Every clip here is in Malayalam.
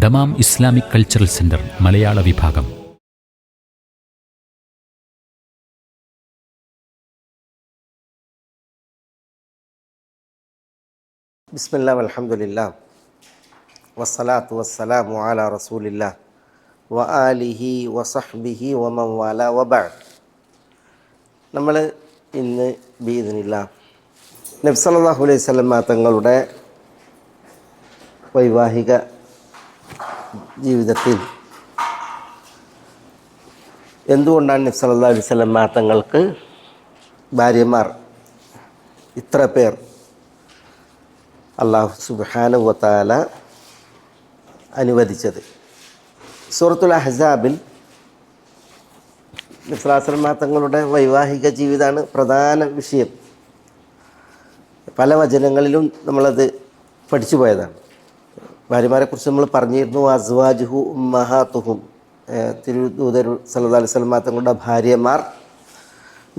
ദമാം ഇസ്ലാമിക് കൾച്ചറൽ സെന്റർ മലയാള വിഭാഗം. ബിസ്മില്ലാ വൽഹംദുലില്ലാ വസ്സലാത്തു വസ്സലാമു അലാ റസൂലില്ലാ വ ആലിഹി വസഹ്ബിഹി വമൻ വാലാ വബഅദ്. നമ്മൾ ഇന്ന് ബിഇദ്നില്ലാ നബി സല്ലല്ലാഹു അലൈഹി വസല്ലം തങ്ങളുടെ വൈവാഹിക ജീവിതത്തിൽ എന്തുകൊണ്ടാണ് നബി സല്ലല്ലാഹു അലൈഹി വസല്ലം തങ്ങൾക്ക് ഭാര്യമാർ ഇത്ര പേർ അല്ലാഹു സുബ്ഹാനഹു വ തആല അനുവദിച്ചത്? സൂറത്തുൽ അഹ്സാബിൽ നബി സല്ലല്ലാഹു അലൈഹി വസല്ലം തങ്ങളുടെ വൈവാഹിക ജീവിതമാണ് പ്രധാന വിഷയം. പല വചനങ്ങളിലും നമ്മളത് പഠിച്ചു പോയതാണ്. ഭാര്യമാരെക്കുറിച്ച് നമ്മൾ പറഞ്ഞിരുന്നു. അസ്വാജുഹു ഉമ്മഹാത്തുഹും, തിരുദൂതർ സല്ലല്ലാഹു അലൈഹി വസല്ലം തങ്ങളുടെ ഭാര്യമാർ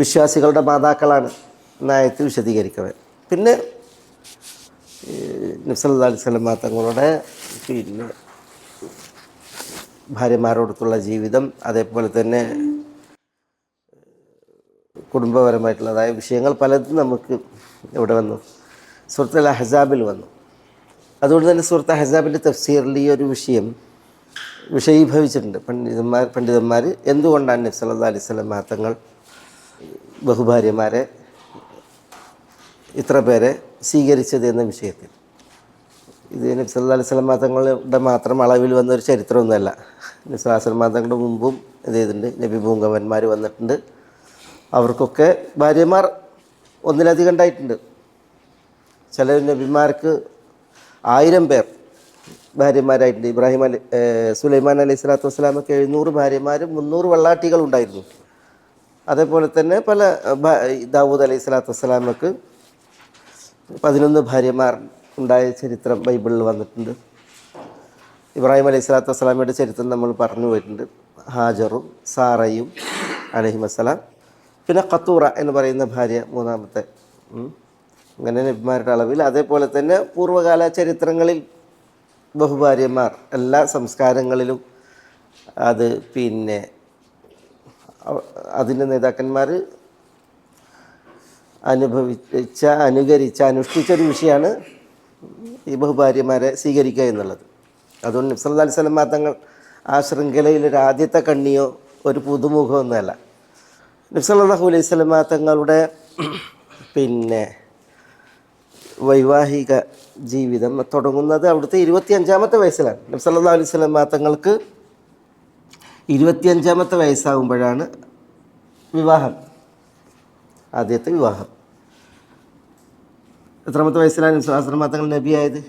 വിശ്വാസികളുടെ മാതാക്കളാണ് എന്നായത്ത് വിശദീകരിക്കവേ. പിന്നെ നബി സല്ലല്ലാഹു അലൈഹി വസല്ലം തങ്ങളുടെ ഭാര്യമാരോടൊത്തുള്ള ജീവിതം, അതേപോലെ തന്നെ കുടുംബപരമായിട്ടുള്ളതായ വിഷയങ്ങൾ പലതും നമുക്ക് ഇവിടെ വന്നു, സൂറത്തുൽ അഹ്സാബിൽ വന്നു. അതുകൊണ്ട് തന്നെ സൂറത്ത് അഹ്സാബിൻ്റെ തഫ്സീറിൽ ഈ ഒരു വിഷയം വിഷയീഭവിച്ചിട്ടുണ്ട്. പണ്ഡിതന്മാർ എന്തുകൊണ്ടാണ് നബി സല്ലല്ലാഹു അലൈഹി വസല്ലം തങ്ങൾ ബഹുഭാര്യമാരെ ഇത്ര പേരെ സ്വീകരിച്ചത് എന്ന വിഷയത്തിൽ. ഇത് നബി സല്ലല്ലാഹു അലൈഹി വസല്ലം തങ്ങളുടെ മാത്രം അളവിൽ വന്നൊരു ചരിത്രമൊന്നുമല്ല. നബി സല്ലല്ലാഹു അലൈഹി വസല്ലം തങ്ങളുടെ മുമ്പും എന്ത് ചെയ്തിട്ടുണ്ട്, നബി പൂങ്കവന്മാർ വന്നിട്ടുണ്ട്. അവർക്കൊക്കെ ഭാര്യമാർ ഒന്നിലധികം ഉണ്ടായിട്ടുണ്ട്. ചില നബിമാർക്ക് 1000 പേർ ഭാര്യമാരായിട്ടുണ്ട്. സുലൈമാൻ അലൈഹി സ്വലാത്തു വസ്സലാമൊക്കെ 700 ഭാര്യമാരും 300 വെള്ളാട്ടികളും ഉണ്ടായിരുന്നു. അതേപോലെ തന്നെ ദാവൂദ് അലൈഹി സ്വലാത്തു വസ്സലാമക്ക് 11 ഭാര്യമാർ ഉണ്ടായ ചരിത്രം ബൈബിളിൽ വന്നിട്ടുണ്ട്. ഇബ്രാഹിം അലൈഹി സ്വലാത്തു വസ്സലാമയുടെ ചരിത്രം നമ്മൾ പറഞ്ഞു പോയിട്ടുണ്ട്. ഹാജറും സാറയും അലൈഹിമസ്സലാം, പിന്നെ ഖത്തൂറ എന്ന് പറയുന്ന ഭാര്യ മൂന്നാമത്തെ. അങ്ങനെ നബിമാരുടെ അളവിൽ. അതേപോലെ തന്നെ പൂർവ്വകാല ചരിത്രങ്ങളിൽ ബഹുഭാര്യമാർ എല്ലാ സംസ്കാരങ്ങളിലും അത് അതിൻ്റെ നേതാക്കന്മാർ അനുഷ്ഠിച്ചൊരു വിഷയമാണ് ഈ ബഹുഭാര്യമാരെ സ്വീകരിക്കുക എന്നുള്ളത്. അതുകൊണ്ട് നബി സല്ലല്ലാഹു അലൈഹി വസല്ലം തങ്ങൾ ആ ശൃംഖലയിലൊരു ആദ്യത്തെ കണ്ണിയോ ഒരു പുതുമുഖമോ ഒന്നുമല്ല. നബി സല്ലല്ലാഹു അലൈഹി വസല്ലം തങ്ങളുടെ വൈവാഹിക ജീവിതം തുടങ്ങുന്നത് അവിടുത്തെ 25-ാമത്തെ വയസ്സിലാണ്. നബി സല്ലല്ലാഹു അലൈഹി വസല്ലം തങ്ങൾക്ക് 25-ാമത്തെ വയസ്സാകുമ്പോഴാണ് വിവാഹം, ആദ്യത്തെ വിവാഹം. എത്രാമത്തെ വയസ്സിലാണ് നബി സല്ലല്ലാഹു അലൈഹി വസല്ലം തങ്ങൾ നബിയായത്?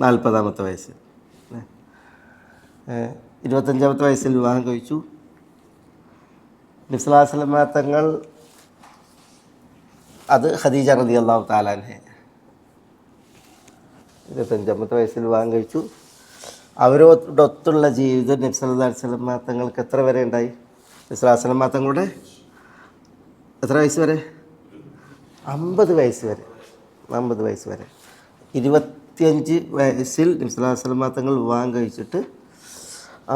40-ാമത്തെ വയസ്സിൽ. 25-ാമത്തെ വയസ്സിൽ വിവാഹം കഴിച്ചു. നബി സല്ലല്ലാഹു അലൈഹി വസല്ലം തങ്ങൾ അത് ഖദീജ റളിയല്ലാഹു തആല അൻഹ 25-ാമത്തെ വയസ്സിൽ വിവാഹം കഴിച്ചു. അവരോടൊത്തുള്ള ജീവിതം നബി സല്ലല്ലാഹു അലൈഹി വസല്ലം തങ്ങൾക്ക് എത്ര വരെ ഉണ്ടായി? നബി സല്ലല്ലാഹു അലൈഹി വസല്ലം തങ്ങളുടെ എത്ര വയസ്സ് വരെ? 50 വയസ്സ് വരെ. 50 വയസ്സ് വരെ. 25 വയസ്സിൽ നബി സല്ലല്ലാഹു അലൈഹി വസല്ലം തങ്ങൾ വിവാഹം കഴിച്ചിട്ട്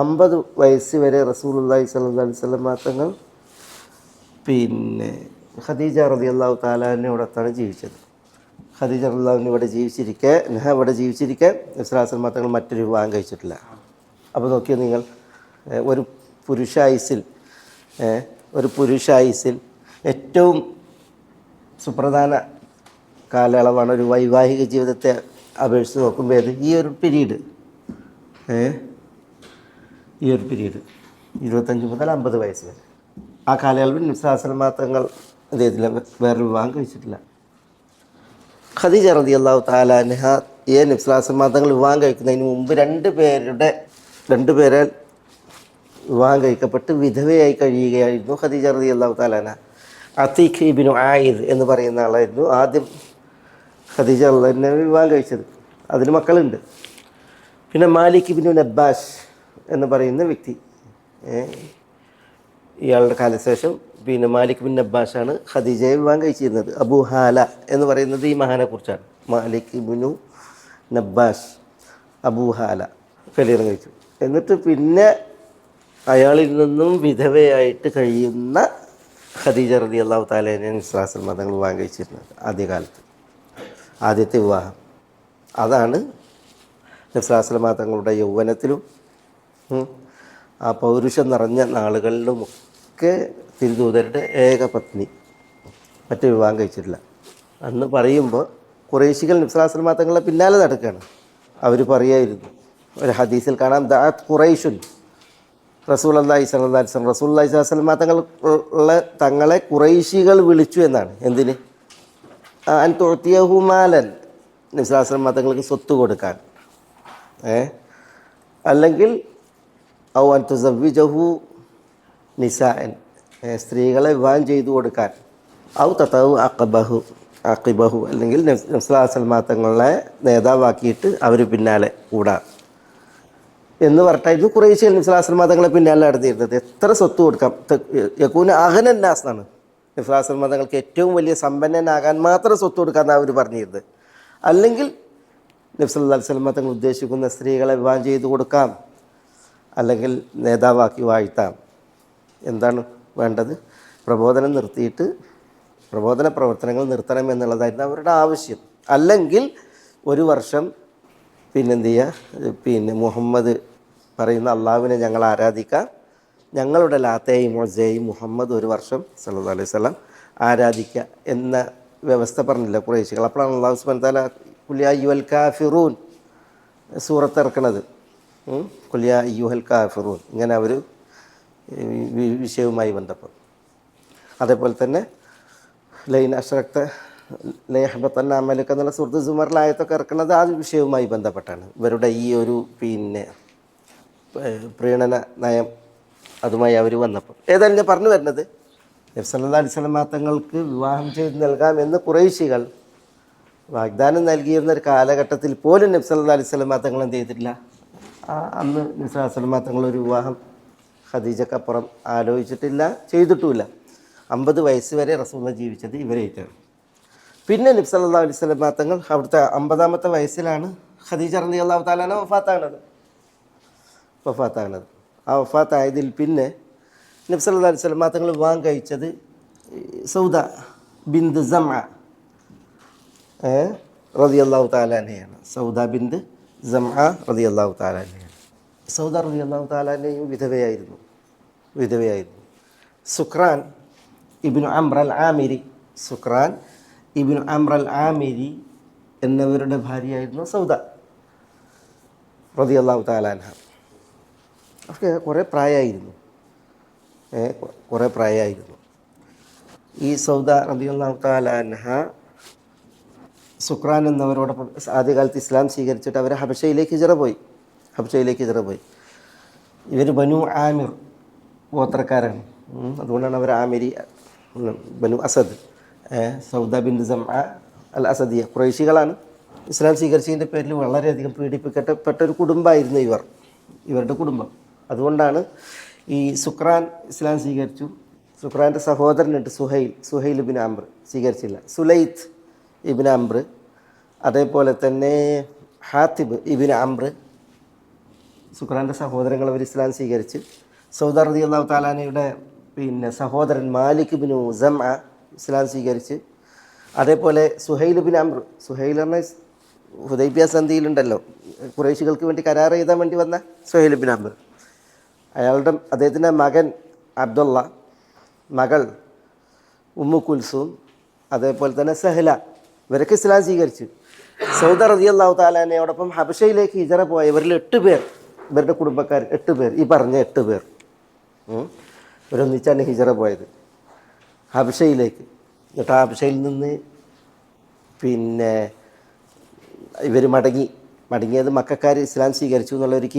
50 വയസ്സ് വരെ റസൂലുള്ളാഹി സ്വല്ലല്ലാഹു അലൈഹി വസല്ലം തങ്ങൾ ഖദീജ റളിയല്ലാഹു തആല അൻഹയോടൊത്താണ് ജീവിച്ചത്. ഖദീജ റളിയല്ലാഹു അൻഹ ഇവിടെ ജീവിച്ചിരിക്കെ നബി സല്ലല്ലാഹു അലൈഹി വസല്ലം തങ്ങൾ മറ്റൊരു വിവാഹം കഴിച്ചിട്ടില്ല. അപ്പോൾ നോക്കിയാൽ നിങ്ങൾ, ഒരു പുരുഷായുസിൽ ഏറ്റവും സുപ്രധാന കാലയളവാണ് ഒരു വൈവാഹിക ജീവിതത്തെ അപേക്ഷിച്ച് നോക്കുമ്പോൾ ഈ ഒരു പീരീഡ് 25 മുതൽ 50 വയസ്സ് വരെ. ആ കാലയളവിൽ നബി സല്ലല്ലാഹു അലൈഹി വസല്ലം തങ്ങൾ അദ്ദേഹത്തിലെ വേറൊരു വിവാഹം കഴിച്ചിട്ടില്ല. ഖദീജ റളിയല്ലാഹു തആല അൻഹ നബി സല്ലല്ലാഹു അലൈഹി വസല്ലം തങ്ങൾ വിവാഹം കഴിക്കുന്നതിന് മുമ്പ് 2 പേരെ വിവാഹം കഴിക്കപ്പെട്ട് വിധവയായി കഴിയുകയായിരുന്നു ഖദീജ റളിയല്ലാഹു തആല അൻഹ. അതീഖ് ഇബ്നു ആയിദ് എന്ന് പറയുന്ന ആളായിരുന്നു ആദ്യം ഖദീജ റളിയല്ലാഹു അൻഹ വിവാഹം കഴിച്ചത്. അതിന് മക്കളുണ്ട്. പിന്നെ മാലിക് ഇബ്നു നബ്ബാഷ് എന്ന് പറയുന്ന വ്യക്തി, ഇയാളുടെ കാലശേഷം മാലിക് ബിൻ നബ്ബാഷാണ് ഖദീജയെ വിവാഹം കഴിച്ചിരുന്നത്. അബൂ ഹാല എന്ന് പറയുന്നത് ഈ മഹാനെ കുറിച്ചാണ്. മാലിക് ഇബ്നു നബ്ബാഷ്, അബൂ ഹാല. കല്യാണം കഴിച്ചു. എന്നിട്ട് പിന്നെ അയാളിൽ നിന്നും വിധവയായിട്ട് കഴിയുന്ന ഖദീജ റളിയല്ലാഹു തആലയെ നിസ്ലാസൽ മതങ്ങൾ വിവാഹം കഴിച്ചിരുന്നത് ആദ്യകാലത്ത്. ആദ്യത്തെ വിവാഹം അതാണ് നിസ്ലാസൽ മതങ്ങളുടെ യൗവനത്തിലും ആ പൗരുഷം നിറഞ്ഞ നാളുകളിലുമൊക്കെ തിരുദൂതരുടെ ഏക പത്നി, മറ്റു വിവാഹം കഴിച്ചിട്ടില്ല. അന്ന് പറയുമ്പോൾ ഖുറൈശികൾ നിസ്ലാസൽ മതങ്ങളെ പിന്നാലെ നടക്കുകയാണ്. അവർ പറയായിരുന്നു, ഒരു ഹദീസിൽ കാണാം, ദഅത് ഖുറൈശുൻ റസൂലുള്ളാഹി സ്വല്ലല്ലാഹി അലൈഹി വസല്ലം, റസൂലുള്ളാഹി സ്വല്ലല്ലാഹി അലൈഹി വസല്ലം തങ്ങളെ ഖുറൈശികൾ വിളിച്ചു എന്നാണ്. എന്തിന്? അൻ തുഅതിയഹു മാലൻ, നബി സ്വല്ലല്ലാഹി അലൈഹി വസല്ലം തങ്ങൾക്ക് സ്വത്ത് കൊടുക്കാൻ, അല്ലെങ്കിൽ ഔ അൻ തുസവ്വിജഹു നിസാഅൻ, സ്ത്രീകളെ വിവാഹം ചെയ്തു കൊടുക്കാൻ, ഔ തതഉ അഖിബഹു, അല്ലെങ്കിൽ നബി സ്വല്ലല്ലാഹി അലൈഹി വസല്ലം തങ്ങളെ നേതാവാക്കിയിട്ട് അവർ പിന്നാലെ കൂടാ എന്ന് പറഞ്ഞിട്ടായിരുന്നു ഖുറൈശികൾ നബി സ്വല്ലല്ലാഹി അലൈഹി വസല്ലം തങ്ങളെ പിന്നാലെ നടത്തിയിരുന്നത്. എത്ര സ്വത്ത് കൊടുക്കാം, യകൂന അഗ്നന്നാസ് എന്നാണ് നബി സ്വല്ലല്ലാഹി അലൈഹി വസല്ലം തങ്ങൾക്ക് ഏറ്റവും വലിയ സമ്പന്നനാകാൻ മാത്രം സ്വത്ത് കൊടുക്കാമെന്നാണ് അവർ പറഞ്ഞിരുന്നത്. അല്ലെങ്കിൽ നബി സല്ലല്ലാഹു അലൈഹി വസല്ലം തങ്ങൾ ഉദ്ദേശിക്കുന്ന സ്ത്രീകളെ വിവാഹം ചെയ്തു കൊടുക്കാം, അല്ലെങ്കിൽ നേതാവാക്കി വാഴ്ത്താം. എന്താണ് വേണ്ടത്? പ്രബോധനം നിർത്തിയിട്ട് പ്രബോധന പ്രവർത്തനങ്ങൾ നിർത്തണം എന്നുള്ളതായിരുന്നു അവരുടെ ആവശ്യം. അല്ലെങ്കിൽ ഒരു വർഷം പിന്നെന്ത് ചെയ്യുക, മുഹമ്മദ് പറയുന്ന അള്ളാഹുവിനെ ഞങ്ങൾ ആരാധിക്കാം, ഞങ്ങളുടെ ലാത്തയും മൊസയും മുഹമ്മദ് ഒരു വർഷം സല്ലല്ലാഹു അലൈഹി വസല്ലം ആരാധിക്കുക എന്ന വ്യവസ്ഥ പറഞ്ഞില്ല ഖുറൈശികൾ. അപ്പോഴാണ് അള്ളാഹു സുബ്ഹാനഹു വ തആല ഖുൽ യാ അയ്യുഹൽ കാഫിറൂൻ സൂറത്ത് ഇറക്കണത്. ഖുൽ യാ അയ്യുഹൽ കാഫിറൂൻ, ഇങ്ങനെ അവർ വിഷയവുമായി ബന്ധപ്പെട്ടു. അതേപോലെ തന്നെ ലൈൻ അഷ്റക്ത ലയഹ്ബത്തന്ന അമലുക എന്നുള്ള സൂറത്ത് സുമറിലെ ആയത്തൊക്കെ ഇറക്കുന്നത് ആ വിഷയവുമായി ബന്ധപ്പെട്ടാണ്. ഇവരുടെ ഈ ഒരു പ്രീണന നയം അതുമായി അവർ വന്നപ്പോൾ. ഏതായാലും ഞാൻ പറഞ്ഞു വരുന്നത്, നബി സല്ലല്ലാഹു അലൈഹി വസല്ലം തങ്ങൾക്ക് വിവാഹം ചെയ്ത് നൽകാമെന്ന് ഖുറൈശികൾ വാഗ്ദാനം നൽകിയിരുന്ന ഒരു കാലഘട്ടത്തിൽ പോലും നബി സല്ലല്ലാഹു അലൈഹി വസല്ലം തങ്ങൾ എന്ത് ചെയ്തിട്ടില്ല. അന്ന് നബി സല്ലല്ലാഹു അലൈഹി വസല്ലം തങ്ങൾ ഒരു വിവാഹം ഖദീജക്കപ്പുറം ആലോചിച്ചിട്ടില്ല, ചെയ്തിട്ടുമില്ല. 50 വയസ്സ് വരെ റസൂലുള്ളാഹി ജീവിച്ചത് ഇവരേറ്റാണ്. പിന്നെ നബി സല്ലല്ലാഹു അലൈഹി വസല്ലം തങ്ങൾ അവിടുത്തെ 50-ാമത്തെ വയസ്സിലാണ് ഖദീജ റളിയല്ലാഹു തആല അൻഹ വഫാത്താകുന്നത്. ആ വഫാത്തായതിൽ പിന്നെ നബി സല്ലല്ലാഹു അലൈഹി വസല്ലം തങ്ങൾ വിവാഹം കഴിച്ചത് സൗദ ബിന്ത് സംഅ റളിയല്ലാഹു തആല അൻഹയാണ്. സൗദ ബിന്ത് സംഅ റളിയല്ലാഹു തആല അൻഹയാണ്. സൗദ റളിയല്ലാഹു തആല അൻഹയും വിധവയായിരുന്നു. സുക്രാൻ ഇബ്നു അംർ അൽ ആമിരി, സുക്രാൻ ഇബ്നു അംർ അൽ ആമിരി എന്നവരുടെ ഭാര്യയായിരുന്നു സൗദ റളിയല്ലാഹു തആല അൻഹ. ഒക്കെ കുറേ പ്രായമായിരുന്നു. ഈ സൗദ റളിയല്ലാഹു തആല അൻഹ സുക്രാൻ എന്നവരോടൊപ്പം ആദ്യകാലത്ത് ഇസ്ലാം സ്വീകരിച്ചിട്ട് അവർ ഹബശയിലേക്ക് ഹിജറ പോയി. ഇവർ ബനു ആമിർ ഗോത്രക്കാരാണ്. അതുകൊണ്ടാണ് അവർ ആമിരി, ബനു അസദ്, സൗദ ബിൻ സംഅ അൽ അസദിയ ഖുറൈശികളാണ്. ഇസ്ലാം സ്വീകരിച്ചതിൻ്റെ പേരിൽ വളരെയധികം പീഡിപ്പിക്കപ്പെട്ട ഒരു കുടുംബമായിരുന്നു ഇവരുടെ കുടുംബം. അതുകൊണ്ടാണ് ഈ സുക്രാൻ ഇസ്ലാം സ്വീകരിച്ചു. സുക്രാൻ്റെ സഹോദരനുണ്ട് സുഹൈൽ ഇബ്നു അംർ, സ്വീകരിച്ചില്ല. സുലൈത്ത് ഇബ്നു അംർ, അതേപോലെ തന്നെ ഹാത്തിബ് ഇബ്നു അംർ, സുക്രാൻ്റെ സഹോദരങ്ങൾ അവർ ഇസ്ലാം സ്വീകരിച്ച്. സൗദ റളിയല്ലാഹു തആല അൻഹയുടെ സഹോദരൻ മാലിക് ഇബ്നു സംഅ ഇസ്ലാം സ്വീകരിച്ച്. അതേപോലെ സുഹൈൽ ഇബ്നു അംർ, സുഹൈൽ എന്ന ഹുദൈബിയ സന്ധിയിലുണ്ടല്ലോ, ഖുറൈശികൾക്ക് വേണ്ടി കരാർ എഴുതാൻ വേണ്ടി വന്ന സുഹൈൽ ഇബ്നു അംർ, അദ്ദേഹത്തിൻ്റെ മകൻ അബ്ദുള്ള, മകൾ ഉമ്മു കുൽസൂം, അതേപോലെ തന്നെ സഹല, ഇവരൊക്കെ ഇസ്ലാം സ്വീകരിച്ചു. സൗദ റളിയല്ലാഹു തആല അൻഹയോടൊപ്പം ഹബശയിലേക്ക് ഹിജറ പോയവരിൽ 8 പേർ, ഇവരുടെ കുടുംബക്കാർ 8 പേർ, ഈ പറഞ്ഞ 8 പേർ ഇവരൊന്നിച്ചാണ് ഹിജറ പോയത് ഹബശയിലേക്ക്. എന്നിട്ട് ഹബശയിൽ നിന്ന് ഇവർ മടങ്ങിയത് മക്കക്കാർ ഇസ്ലാം സ്വീകരിച്ചു എന്നുള്ളൊരു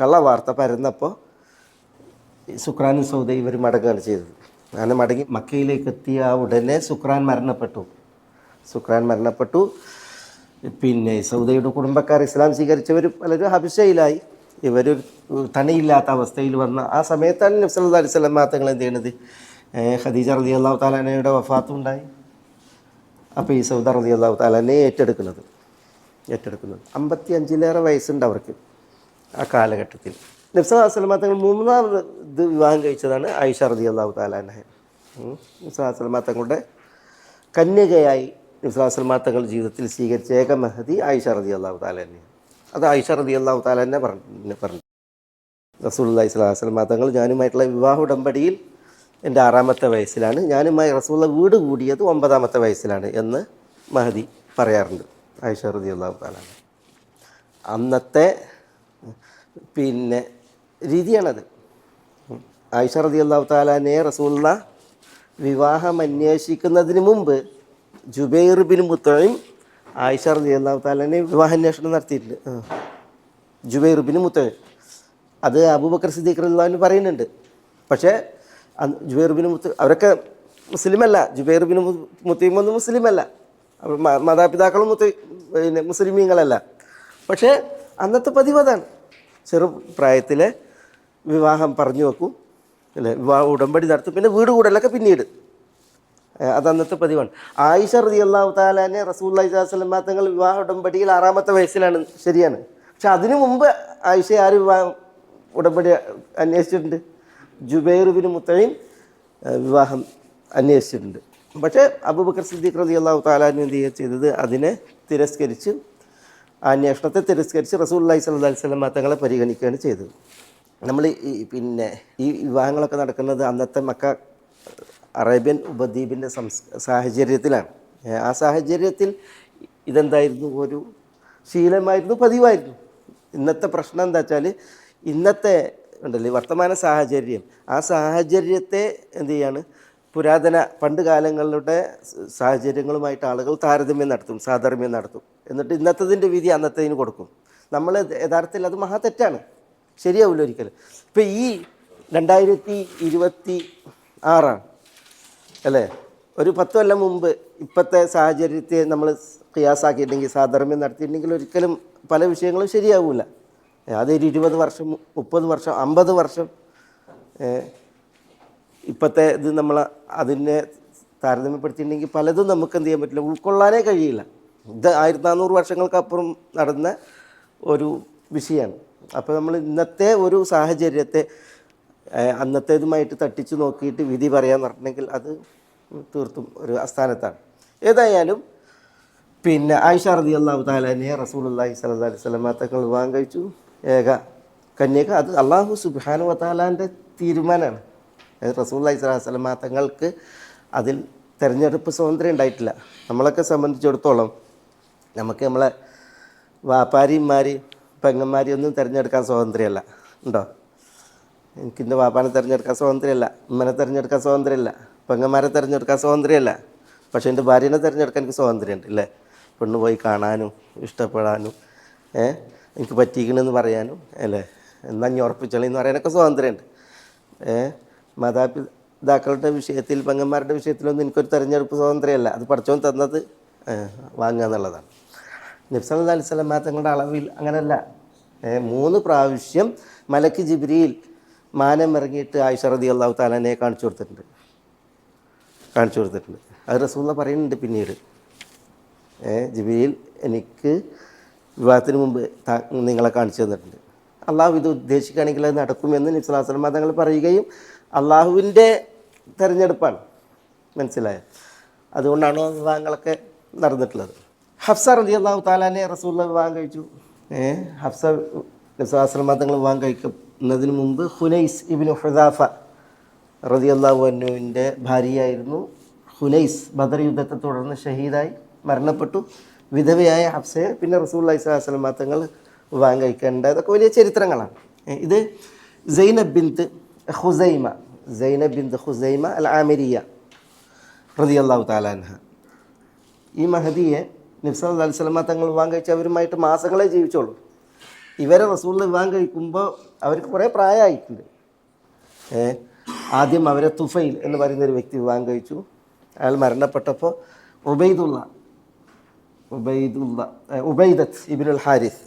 കള്ള വാർത്ത പരന്നപ്പോൾ സുക്രാനും സൗദയും ഇവർ മടങ്ങുകയാണ് ചെയ്തത്. അങ്ങനെ മടങ്ങി മക്കയിലേക്ക് എത്തിയ ഉടനെ സുക്രാൻ മരണപ്പെട്ടു. സൗദയുടെ കുടുംബക്കാർ ഇസ്ലാം സ്വീകരിച്ചവർ പലരും ഹബശയിലായി. ഇവർ തണയില്ലാത്ത അവസ്ഥയിൽ വന്ന ആ സമയത്താണ് നബി സല്ലല്ലാഹു അലൈഹി വസല്ലം തങ്ങൾ എന്ത് ചെയ്യണത്, ഖദീജ റളിയല്ലാഹു തആല അൻഹയുടെ വഫാത്തും ഉണ്ടായി. അപ്പോൾ ഈ സൗദ റളിയല്ലാഹു തആല അൻഹയെ ഏറ്റെടുക്കുന്നത് 55-ലേറെ വയസ്സുണ്ട് അവർക്ക്. ആ കാലഘട്ടത്തിൽ. നബി സല്ലല്ലാഹു അലൈഹി വസല്ലം തങ്ങൾ മൂന്നാമത് ഇത് വിവാഹം കഴിച്ചതാണ് ആയിഷ റളിയല്ലാഹു തആല അൻഹ. നബി സല്ലല്ലാഹു അലൈഹി വസല്ലം തങ്ങളുടെ കന്യകയായി നബി സല്ലല്ലാഹു അലൈഹി വസല്ലം തങ്ങൾ ജീവിതത്തിൽ സ്വീകരിച്ച ഏക മഹദി ആയിഷ റളിയല്ലാഹു തആല അൻഹ. അത് ആയിഷ റളിയല്ലാഹു തആല തന്നെ പറഞ്ഞു. റസൂലുള്ളാഹി സ്വല്ലല്ലാഹു അലൈഹി വസല്ലം തങ്ങൾ ഞാനുമായിട്ടുള്ള വിവാഹ ഉടമ്പടിയിൽ എൻ്റെ 6ാമത്തെ വയസ്സിലാണ്, ഞാനുമായി റസൂലുള്ള വീട് കൂടിയത് 9ാമത്തെ വയസ്സിലാണ് എന്ന് മഹദി പറയാറുണ്ട്, ആയിഷ റളിയല്ലാഹു തആല. അന്നത്തെ രീതിയാണത്. ആയിഷ റളിയല്ലാഹു തആലയെ റസൂലുള്ള വിവാഹം അന്വേഷിക്കുന്നതിന് മുമ്പ് ജുബൈർ ബിൻ മുത്തഇം ആയിഷ റളിയല്ലാഹു തആലയെ വിവാഹാന്വേഷണം നടത്തിയിട്ടുണ്ട്. ജുബൈർ ബിൻ മുത്തഇം, അത് അബൂബക്കർ സിദ്ദീഖ് റളിയല്ലാഹു അൻഹു പറയുന്നുണ്ട്. പക്ഷേ ജുബൈർ ബിൻ അവരൊക്കെ മുസ്ലിമല്ല. ജുബൈർ ബിൻ മുത്തഇം ഒന്നും മുസ്ലിമല്ല, മാതാപിതാക്കളും മുസ്ലിമീങ്ങളല്ല. പക്ഷേ അന്നത്തെ പതിവ് അതാണ്, ചെറുപ്രായത്തിലെ വിവാഹം പറഞ്ഞു വെക്കും, അല്ലേ, വിവാഹ ഉടമ്പടി നടത്തും, പിന്നെ വീട് കൂടലൊക്കെ പിന്നീട്. അത് അന്നത്തെ പതിവാണ്. ആയിഷ റളിയല്ലാഹു തആലയെ റസൂലുള്ളാഹി സ്വല്ലല്ലാഹു അലൈഹി വസല്ലം തങ്ങൾ വിവാഹ ഉടമ്പടിയിൽ 6ാമത്തെ വയസ്സിലാണ്, ശരിയാണ്. പക്ഷെ അതിനു മുമ്പ് ആയിഷ ആര് വിവാഹം ഉടമ്പടി അന്വേഷിച്ചിട്ടുണ്ട്? ജുബൈർ ബിൻ മുത്തഇം വിവാഹം അന്വേഷിച്ചിട്ടുണ്ട്. പക്ഷേ അബൂബക്കർ സിദ്ദീഖ് റളിയല്ലാഹു തആല എന്ത് ചെയ്തത്, അതിനെ തിരസ്കരിച്ച്, അന്വേഷണത്തെ തിരസ്കരിച്ച് റസൂലുള്ളാഹി സ്വല്ലല്ലാഹു അലൈഹി വസല്ലം തങ്ങളെ പരിഗണിക്കുകയാണ് ചെയ്തത്. നമ്മൾ ഈ വിവാഹങ്ങളൊക്കെ നടക്കുന്നത് അന്നത്തെ മക്ക അറേബ്യൻ ഉപദ്വീപിൻ്റെ സാഹചര്യത്തിലാണ്. ആ സാഹചര്യത്തിൽ ഇതെന്തായിരുന്നു, ഒരു ശീലമായിരുന്നു, പതിവായിരുന്നു. ഇന്നത്തെ പ്രശ്നം എന്താ വെച്ചാൽ, ഇന്നത്തെ ഉണ്ടല്ലേ വർത്തമാന സാഹചര്യം, ആ സാഹചര്യത്തെ എന്ത് ചെയ്യാണ്, പുരാതന പണ്ട് കാലങ്ങളുടെ സാഹചര്യങ്ങളുമായിട്ട് ആളുകൾ താരതമ്യം നടത്തും, സാധർമ്യം നടത്തും. എന്നിട്ട് ഇന്നത്തതിൻ്റെ വിധി അന്നത്തതിന് കൊടുക്കും. നമ്മൾ യഥാർത്ഥത്തിൽ അത് മഹാ തെറ്റാണ്, ശരിയാവില്ല ഒരിക്കലും. ഇപ്പം ഈ 2026 അല്ലേ, ഒരു 10 കൊല്ലം മുമ്പ് ഇപ്പോഴത്തെ സാഹചര്യത്തെ നമ്മൾ ഖിയാസാക്കിയിട്ടുണ്ടെങ്കിൽ, സാധർമ്യം നടത്തിയിട്ടുണ്ടെങ്കിൽ ഒരിക്കലും പല വിഷയങ്ങളും ശരിയാവില്ല. അതൊരു 20 വർഷം, 30 വർഷം, 50 വർഷം ഇപ്പോഴത്തെ ഇത് നമ്മൾ അതിനെ താരതമ്യപ്പെടുത്തിയിട്ടുണ്ടെങ്കിൽ പലതും നമുക്ക് എന്ത് ചെയ്യാൻ പറ്റില്ല, ഉൾക്കൊള്ളാനേ കഴിയില്ല. ഇത് 1400 വർഷങ്ങൾക്കപ്പുറം നടന്ന ഒരു വിഷയമാണ്. അപ്പോൾ നമ്മൾ ഇന്നത്തെ ഒരു സാഹചര്യത്തെ അന്നത്തേതുമായിട്ട് തട്ടിച്ചു നോക്കിയിട്ട് വിധി പറയാൻ പറഞ്ഞിട്ടുണ്ടെങ്കിൽ അത് തീർത്തും ഒരു അസ്ഥാനത്താണ്. ഏതായാലും ആയിഷ റളിയല്ലാഹു തആലയെ റസൂലുള്ളാഹി സ്വല്ലല്ലാഹു അലൈഹി വസല്ലം തങ്ങൾ വിവാഹം കഴിച്ചു, ഏക കന്യക. അത് അല്ലാഹു സുബ്ഹാനഹു വ തആലാൻ്റെ തീരുമാനമാണ്. റസൂലുള്ളാഹി സ്വല്ലല്ലാഹു അലൈഹി വസല്ലം തങ്ങൾക്ക് അതിൽ തിരഞ്ഞെടുപ്പ് സ്വാതന്ത്ര്യം ഉണ്ടായിട്ടില്ല. നമ്മളൊക്കെ സംബന്ധിച്ചിടത്തോളം നമുക്ക് നമ്മളെ വാപ്പാരിമാർ പെങ്ങന്മാരെയൊന്നും തിരഞ്ഞെടുക്കാൻ സ്വാതന്ത്ര്യമല്ല. ഉണ്ടോ? എനിക്കിൻ്റെ വാപ്പാനെ തിരഞ്ഞെടുക്കാൻ സ്വാതന്ത്ര്യമല്ല, ഉമ്മനെ തിരഞ്ഞെടുക്കാൻ സ്വാതന്ത്ര്യമല്ല, പെങ്ങന്മാരെ തിരഞ്ഞെടുക്കാൻ സ്വാതന്ത്ര്യമല്ല. പക്ഷേ എൻ്റെ ഭാര്യനെ തിരഞ്ഞെടുക്കാൻ എനിക്ക് സ്വാതന്ത്ര്യമുണ്ട്, ഇല്ലേ? പെണ്ണ് പോയി കാണാനും ഇഷ്ടപ്പെടാനും എനിക്ക് പറ്റിക്കണമെന്ന് പറയാനും, അല്ലേ, എന്നാൽ ഞാൻ ഉറപ്പിച്ചോളെന്ന് പറയാനൊക്കെ സ്വാതന്ത്ര്യമുണ്ട്. മാതാപിതാക്കളുടെ വിഷയത്തിൽ, പെങ്ങന്മാരുടെ വിഷയത്തിലൊന്നും എനിക്കൊരു തിരഞ്ഞെടുപ്പ് സ്വാതന്ത്ര്യമല്ല. അത് പഠിച്ചവൻ തന്നത് വാങ്ങുക എന്നുള്ളതാണ്. നബി സല്ലല്ലാഹു അലൈഹി വസല്ലം തങ്ങളുടെ അളവിൽ അങ്ങനെയല്ല. 3 പ്രാവശ്യം മലക്ക് ജിബ്രീൽ മാനം ഇറങ്ങിയിട്ട് ആയിഷ റളിയല്ലാഹു തആലയെ കാണിച്ചു കൊടുത്തിട്ടുണ്ട്. അത് റസൂലുള്ള പറയുന്നുണ്ട് പിന്നീട്, ജിബ്രീൽ എനിക്ക് വിവാഹത്തിന് മുമ്പ് നിങ്ങളെ കാണിച്ചു തന്നിട്ടുണ്ട്. അള്ളാഹു ഇത് ഉദ്ദേശിക്കുകയാണെങ്കിൽ അത് നടക്കുമെന്ന് നബി സല്ലല്ലാഹു അലൈഹി വസല്ലം തങ്ങൾ പറയുകയും അള്ളാഹുവിൻ്റെ തിരഞ്ഞെടുപ്പാണ്, മനസ്സിലായത്. അതുകൊണ്ടാണ് വിവാഹങ്ങളൊക്കെ നടന്നിട്ടുള്ളത്. ഹഫ്സ റളിയല്ലാഹു തആലയെ റസൂലുള്ള വിവാഹം കഴിച്ചു. ഹഫ്സ നബി സല്ലല്ലാഹു അലൈഹി വസല്ലം തങ്ങൾ വിവാഹം കഴിക്കുന്നതിന് മുമ്പ് ഹുനൈസ് ഇബ്നു ഹുദാഫ റളിയല്ലാഹു അൻഹുവിൻ്റെ ഭാര്യയായിരുന്നു. ഹുനൈസ് ബദർ യുദ്ധത്തെ തുടർന്ന് ഷഹീദായി മരണപ്പെട്ടു. വിധവയായ ഹഫ്സയെ പിന്നെ റസൂലുള്ളാഹി സ്വല്ലല്ലാഹു അലൈഹി വസല്ലം തങ്ങൾ വിവാഹം കഴിക്കേണ്ട, ഇതൊക്കെ വലിയ ചരിത്രങ്ങളാണ്. ഇത് സൈനബ് ബിൻത് ഖുസൈമ അൽ ആമിരിയ റളിയല്ലാഹു തആല അൻഹ. ഈ മഹദിയെ നബി സല്ലല്ലാഹു അലൈഹി വസല്ലം തങ്ങൾ വിവാഹം കഴിച്ച് അവരുമായിട്ട് മാസങ്ങളെ ജീവിച്ചോളൂ. ഇവരെ റസൂലുള്ള വിവാഹം കഴിക്കുമ്പോൾ അവർക്ക് കുറേ പ്രായമായിട്ടുണ്ട്. ആദ്യം അവരെ തുഫൈൽ എന്ന് പറയുന്നൊരു വ്യക്തി വിവാഹം കഴിച്ചു. അയാൾ മരണപ്പെട്ടപ്പോൾ ഉബൈദത്ത് ഇബ്നുൽ ഹാരിസ്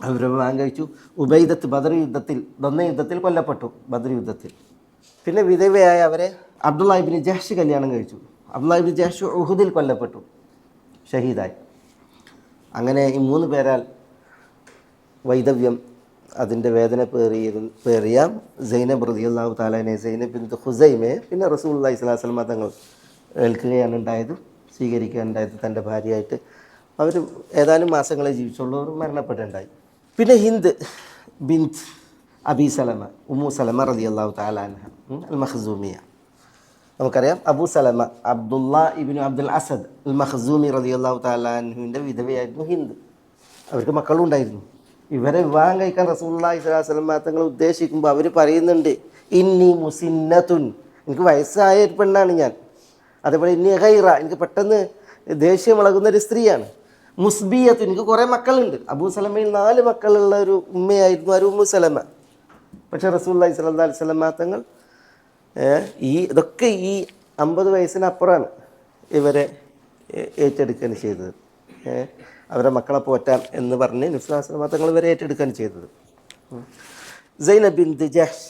അവർ വിവാഹം കഴിച്ചു. ഉബൈദത്ത് ബദർ യുദ്ധത്തിൽ കൊല്ലപ്പെട്ടു, ബദർ യുദ്ധത്തിൽ. പിന്നെ വിധവയായ അവരെ അബ്ദുള്ള ഇബ്നു ജഹ്ഷ് കല്യാണം കഴിച്ചു. അബ്ദുള്ള ഇബ്നു ജഹ്ഷ് ഉഹുദിൽ കൊല്ലപ്പെട്ടു, ഷഹീദായി. അങ്ങനെ ഈ 3 പേരാൽ വൈദവ്യം അതിൻ്റെ വേദന പേറിയ സൈനബ് റളിയല്ലാഹു തആലയെ സൈനബ് ബിൻത് ഖുസൈമയെ പിന്നെ റസൂലുള്ളാഹി സ്വല്ലല്ലാഹു അലൈഹി വസല്ലം തങ്ങൾ ഏൽക്കുകയാണ് ഉണ്ടായത്, സ്വീകരിക്കുകയുണ്ടായത് തൻ്റെ ഭാര്യയായിട്ട്. അവർ ഏതാനും മാസങ്ങളെ ജീവിച്ചുള്ളൂ, അവർ മരണപ്പെടുകയുണ്ടായി. പിന്നെ ഹിന്ദ് ബിൻത് അബി സലമ, ഉമ്മു സലമ റളിയല്ലാഹു തആല അൻഹ അൽ മഖ്സൂമിയ. നമുക്കറിയാം അബൂ സലമ അബ്ദുള്ള ഇബ്നു അബ്ദുൽ അസദ് അൽ മഖ്സൂമി റളിയല്ലാഹു തആല അൻഹുവിൻ്റെ വിധവയായിരുന്നു ഹിന്ദ്. അവർക്ക് മക്കളും ഉണ്ടായിരുന്നു. ഇവരെ വിവാഹം കഴിക്കാൻ റസൂലുള്ളാഹി സ്വല്ലല്ലാഹു അലൈഹി വസല്ലം തങ്ങൾ ഉദ്ദേശിക്കുമ്പോൾ അവർ പറയുന്നുണ്ട്, ഇന്നി മുസിന്നത്തുൻ, എനിക്ക് വയസ്സായ ഒരു പെണ്ണാണ് ഞാൻ. അതേപോലെ ഇന്നി ഗൈറ, എനിക്ക് പെട്ടെന്ന് ദേഷ്യം ഇളകുന്നൊരു സ്ത്രീയാണ്. മുസ്ബിയത്ത്, എനിക്ക് കുറേ മക്കളുണ്ട്. അബൂ സലമയിൽ 4 മക്കളുള്ള ഒരു ഉമ്മയായിരുന്നു ഒരു ഉമ്മു സലമ. പക്ഷേ റസൂലുള്ളാഹി സ്വല്ലല്ലാഹു അലൈഹി വസല്ലം തങ്ങൾ ഇതൊക്കെ ഈ 50 വയസ്സിനപ്പുറമാണ് ഇവരെ ഏറ്റെടുക്കുകയാണ് ചെയ്തത്. അവരെ മക്കളെ പോറ്റാം എന്ന് പറഞ്ഞ് നബി സ്വല്ലല്ലാഹു അലൈഹി വസല്ലം തങ്ങൾ ഇവരെ ഏറ്റെടുക്കുകയാണ് ചെയ്തത്. സൈനബ് ബിൻത് ജഹ്ഷ്,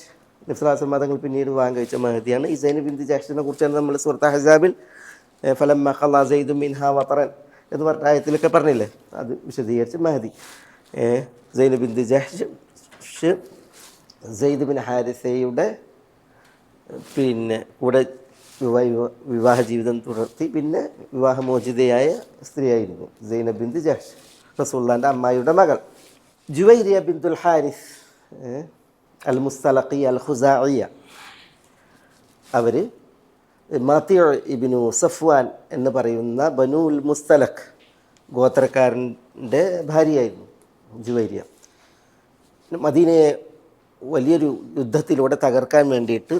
നബി സ്വല്ലല്ലാഹു അലൈഹി വസല്ലം തങ്ങൾ പിന്നീട് വിവാഹം കഴിച്ച മഹദിയാണ്. ഈ സൈനബ് ബിൻത് ജഹ്ഷിനെ കുറിച്ചാണ് നമ്മൾ സൂറത്ത് അഹ്സാബിൽ ഫലമ്മ ഖളാ സൈദു മിൻഹാ വതറൻ എന്ന് പറഞ്ഞ ആയത്തിലൊക്കെ പറഞ്ഞില്ലേ, അത് വിശദീകരിച്ച് മഹദി. സൈനബ് ബിൻത് ജഹ്ഷ് സെയ്ദ് ബിൻ ഹാരിസയുടെ പിന്നെ കൂടെ വിവാഹ ജീവിതം തുടർത്തി പിന്നെ വിവാഹമോചിതയായ സ്ത്രീയായിരുന്നു സൈനബ് ബിൻത് ജഹ്ഷ്, റസൂലുള്ളാഹിൻ്റെ അമ്മായിയുടെ മകൾ. ജുവൈരിയ ബിൻതുൽ ഹാരിസ് അൽ മുസ്തലഖി അൽ ഖുസാഇയ, അവർ മാത്തിയ ഇബ്നു സഫ്വാൻ എന്ന് പറയുന്ന ബനുൽ മുസ്തലഖ് ഗോത്രക്കാരൻ്റെ ഭാര്യയായിരുന്നു ജുവൈരിയ. മദീനയെ വലിയൊരു യുദ്ധത്തിലൂടെ തകർക്കാൻ വേണ്ടിയിട്ട്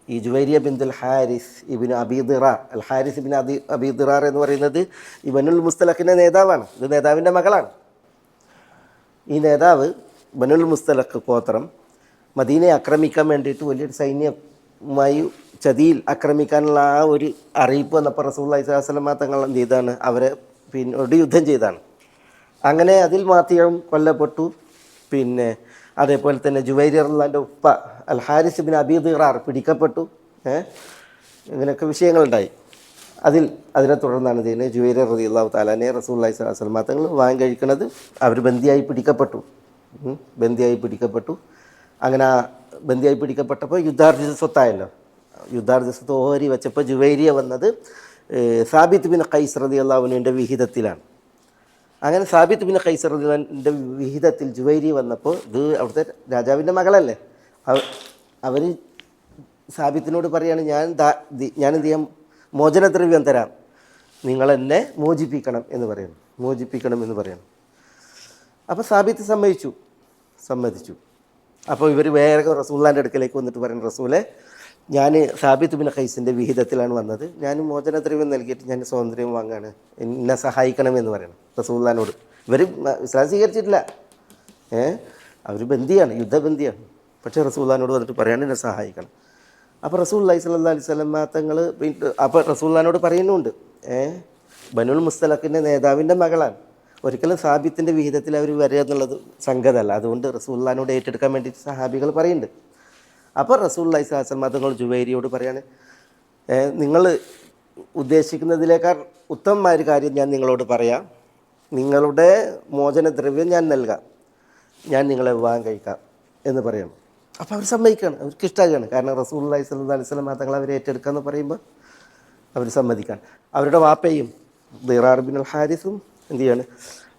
ഈ ജുവൈരിയ ബിൻതുൽ ഹാരിസ് ഇബ്നു അബീ ദിറാർ, അൽ ഹാരിസ് ഇബ്നു അബീ ദിറാർ എന്ന് പറയുന്നത് ഈ ബനുൽ മുസ്തലഖിൻ്റെ നേതാവാണ്. ഇത് നേതാവിൻ്റെ മകളാണ്. ഈ നേതാവ് ബനുൽ മുസ്തലഖ് ഗോത്രം മദീനയെ ആക്രമിക്കാൻ വേണ്ടിയിട്ട് വലിയൊരു സൈന്യവുമായി ചതിയിൽ ആക്രമിക്കാനുള്ള ആ ഒരു അറിയിപ്പ് വന്നപ്പോൾ റസൂലുള്ളാഹി സ്വല്ലല്ലാഹു അലൈഹി വസല്ലം തങ്ങൾ എന്ത് ചെയ്താണ്, അവരെ പിന്നോട് യുദ്ധം ചെയ്താണ്. അങ്ങനെ അതിൽ മാത്തിയും കൊല്ലപ്പെട്ടു. പിന്നെ അതേപോലെ തന്നെ ജുവൈരിയ റളിയല്ലാഹുവിൻ്റെ ഉപ്പ അൽ ഹാരിസ് ഇബ്നു അബീ ദിറാർ പിടിക്കപ്പെട്ടു. ഇങ്ങനെയൊക്കെ വിഷയങ്ങളുണ്ടായി. അതിനെ തുടർന്നാണ് ഇതിനെ ജുവൈരിയ റളിയല്ലാഹു തആലയെ റസൂലുള്ളാഹി സ്വല്ലല്ലാഹു അലൈഹി വസല്ലം തങ്ങൾ വിവാഹം കഴിക്കുന്നത്. അവർ ബന്ദിയായി പിടിക്കപ്പെട്ടു. അങ്ങനെ ആ ബന്ദിയായി പിടിക്കപ്പെട്ടപ്പോൾ യുദ്ധാർജിത സ്വത്തായല്ലോ. യുദ്ധാർജിത സ്വത്ത് ഓഹരി വെച്ചപ്പോൾ ജുവൈരിയ വന്നത് സാബിത്ത് ബിൻ ഖൈസ് റളിയല്ലാഹു അൻഹുവിൻ്റെ വിഹിതത്തിലാണ്. അങ്ങനെ സാബിത്ത് ബിൻ ഖൈസ് റളിയല്ലാഹുവിൻ്റെ വിഹിതത്തിൽ ജുവൈരിയ വന്നപ്പോൾ, ഇത് അവിടുത്തെ രാജാവിൻ്റെ മകളല്ലേ, അവർ സാബിത്തിനോട് പറയാണ്, ഞാൻ എന്ത് ചെയ്യാം, മോചനദ്രവ്യം തരാം, നിങ്ങളെന്നെ മോചിപ്പിക്കണം എന്ന് പറയുന്നു. അപ്പോൾ സാബിത്ത് സമ്മതിച്ചു. അപ്പോൾ ഇവർ വേറെ റസൂലുള്ളാഹിൻ്റെ അടുക്കലേക്ക് വന്നിട്ട് പറയുന്നു, റസൂലെ, ഞാൻ സാബിത്ത് ബിൻ ഖൈസിൻ്റെ വിഹിതത്തിലാണ് വന്നത്, ഞാൻ മോചനദ്രവ്യം നൽകിയിട്ട് ഞാൻ സ്വാതന്ത്ര്യം വാങ്ങാണ്, എന്നെ സഹായിക്കണമെന്ന് പറയണം റസൂലുള്ളാഹിനോട്. ഇവർ ഇസ്ലാം സ്വീകരിച്ചിട്ടില്ല, അവർ ബന്ദിയാണ്, യുദ്ധബന്ദിയാണ്. പക്ഷേ റസൂലുള്ളാഹിനോട് വന്നിട്ട് പറയാണ് എന്നെ സഹായിക്കണം. അപ്പോൾ റസൂലുള്ളാഹി സ്വല്ലല്ലാഹു അലൈഹി വസല്ലം തങ്ങൾ അപ്പോൾ റസൂലുള്ളാഹിനോട് പറയുന്നുണ്ട്, ബനുൽ മുസ്തലഖിൻ്റെ നേതാവിൻ്റെ മകളാണ്, ഒരിക്കലും സാബിത്തിൻ്റെ വിഹിതത്തിൽ അവർ വരിക എന്നുള്ളത് സംഗതമല്ല. അതുകൊണ്ട് റസൂലുള്ളാഹിനോട് ഏറ്റെടുക്കാൻ വേണ്ടിയിട്ട് സഹാബികൾ പറയുന്നുണ്ട്. അപ്പോൾ റസൂലുള്ളാഹി സ്വല്ലല്ലാഹു അലൈഹി വസല്ലം തങ്ങൾ ജുവൈരിയോട് പറയാണ്, നിങ്ങൾ ഉദ്ദേശിക്കുന്നതിലേക്കാൾ ഉത്തമമായ ഒരു കാര്യം ഞാൻ നിങ്ങളോട് പറയാം, നിങ്ങളുടെ മോചനദ്രവ്യം ഞാൻ നൽകാം, ഞാൻ നിങ്ങളെ വിവാഹം കഴിക്കാം എന്ന് പറയണം. അപ്പോൾ അവർ സമ്മതിക്കുകയാണ്, അവർക്ക് ഇഷ്ടമാകുകയാണ്. കാരണം റസൂലുള്ളാഹി സ്വല്ലല്ലാഹു അലൈഹി വസല്ലം തങ്ങൾ അവരെ ഏറ്റെടുക്കുക എന്ന് പറയുമ്പോൾ അവർ സമ്മതിക്കാൻ. അവരുടെ വാപ്പയും ദിറാർ ബിൻ അൽ ഹാരിസും എന്ത് ചെയ്യാണ്,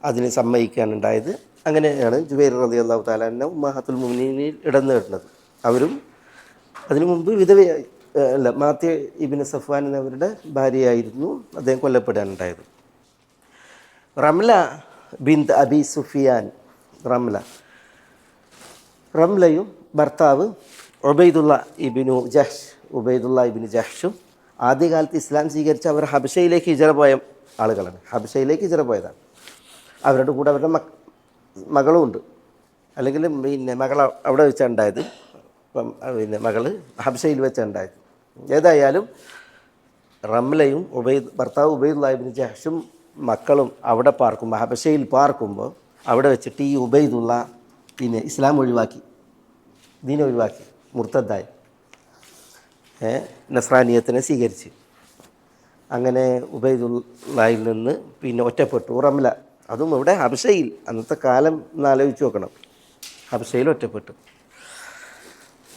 അതിന് സമ്മതിക്കുകയാണ് ഉണ്ടായത്. അങ്ങനെയാണ് ജുബൈർ റളിയല്ലാഹു തആല അൻഹു ഉമ്മഹാത്തുൽ മുഅ്മിനീനിൽ ഇടം നേടുന്നത്. അവരും അതിനു മുമ്പ് വിധവയായി മാത്യ ഇബ്നു സഫ്വാൻ എന്നവരുടെ ഭാര്യയായിരുന്നു. അദ്ദേഹം കൊല്ലപ്പെടാനുണ്ടായത്. റംല ബിൻത് അബി സുഫിയാൻ, റംലയും ഭർത്താവ് ഉബൈദുള്ള ഇബ്നു ജഹ്ഷും ആദ്യകാലത്ത് ഇസ്ലാം സ്വീകരിച്ച് അവർ ഹബശയിലേക്ക് ഹിജറ പോയ ആളുകളാണ്. ഹബശയിലേക്ക് ഹിജറ പോയതാണ്. അവരുടെ കൂടെ അവരുടെ മകളും ഉണ്ട്. അല്ലെങ്കിൽ പിന്നെ മകൾ അവിടെ വെച്ചാണ് ഉണ്ടായത്. പിന്നെ മകള് ഹബശയിൽ വെച്ചാണ് ഉണ്ടായത്. ഏതായാലും റംലയും ഭർത്താവ് ഉബൈദുള്ള ഇബ്നു ജഹ്ഷും മക്കളും അവിടെ ഹബശയിൽ പാർക്കുമ്പോൾ അവിടെ വെച്ചിട്ട് ഈ ഉബൈദുള്ള പിന്നെ ഇസ്ലാം ഒഴിവാക്കി, ദീൻ ഒഴിവാക്കി, മുർത്തദ്ദായി, നസ്രാനിയത്തിനെ സ്വീകരിച്ച്. അങ്ങനെ ഉബൈദുള്ളയിൽ നിന്ന് പിന്നെ ഒറ്റപ്പെട്ടു റംല. അതും ഇവിടെ ഹബശയിൽ, അന്നത്തെ കാലം ഒന്ന് ആലോചിച്ച് നോക്കണം. ഹബശയിൽ ഒറ്റപ്പെട്ടു.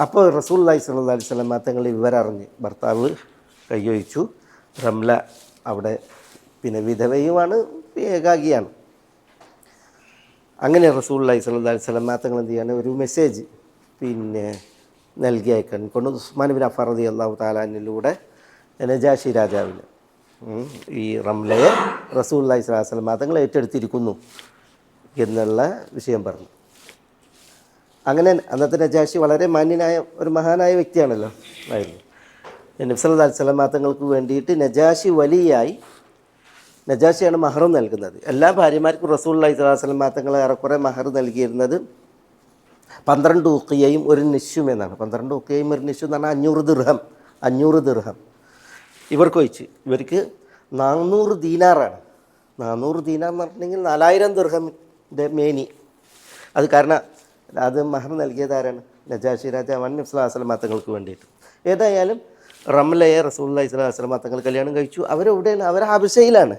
അപ്പോൾ റസൂലുള്ളാഹി സ്വല്ലല്ലാഹു അലൈഹി വസല്ലം തങ്ങൾ വിവരറിഞ്ഞ് ഭർത്താവ് കൈയൊഴിച്ചു. റംല അവിടെ പിന്നെ വിധവയുമാണ്, ഏകാഗിയാണ്. അങ്ങനെ റസൂലുള്ളാഹി സ്വല്ലല്ലാഹു അലൈഹി വസല്ലം തങ്ങൾ എന്ത് ചെയ്യാണ്, ഒരു മെസ്സേജ് പിന്നെ നൽകി അയക്കാൻ കൊണ്ട് ഉസ്മാൻ ബിൻ അഫ്ഫാൻ റളിയല്ലാഹു തആല അൻഹുവിലൂടെ നജാശി രാജാവിന് ഈ റംലയെ റസൂലുള്ളാഹി സ്വല്ലല്ലാഹു അലൈഹി വസല്ലം തങ്ങൾ ഏറ്റെടുത്തിരിക്കുന്നു എന്നുള്ള വിഷയം പറഞ്ഞു. അങ്ങനെ അന്നത്തെ നജാശി വളരെ മാന്യനായ ഒരു മഹാനായ വ്യക്തിയാണല്ലോ ആയിരുന്നു. നബി സല്ലല്ലാഹു അലൈഹി വസല്ലം തങ്ങൾക്ക് വേണ്ടിയിട്ട് നജാശി വലിയായി, നജാശിയാണ് മഹർ നൽകുന്നത്. എല്ലാ ഭാര്യമാർക്കും റസൂലുള്ളാഹി സ്വല്ലല്ലാഹു അലൈഹി വസല്ലം തങ്ങൾ ഏറെക്കുറെ മഹർ നൽകിയിരുന്നത് 12 ഉഖിയയും ഒരു നിശ്യും എന്നാണ്. 12 ഉഖിയയും ഒരു നിശ്യം എന്ന് പറഞ്ഞാൽ 500 ദിർഹം ഇവർക്ക് ഒഴിച്ച്. ഇവർക്ക് 400 ദീനാറാണ്. 400 ദീനാർ എന്ന് പറഞ്ഞിട്ടുണ്ടെങ്കിൽ 4000 ദിർഹമിൻ്റെ മേനി. അത് കാരണം അത് മഹർ നൽകിയതാരാണ്? നജാശി രാജാവാണ് നബി സല്ലല്ലാഹു അലൈഹി വസല്ലം തങ്ങൾക്ക് വേണ്ടിയിട്ട്. ഏതായാലും റംലയെ റസൂലുള്ളാഹി സ്വല്ലല്ലാഹു അലൈഹി വസല്ലം തങ്ങൾ കല്യാണം കഴിച്ചു. അവരെവിടെയാണ്? അവർ ഹബശയിലാണ്.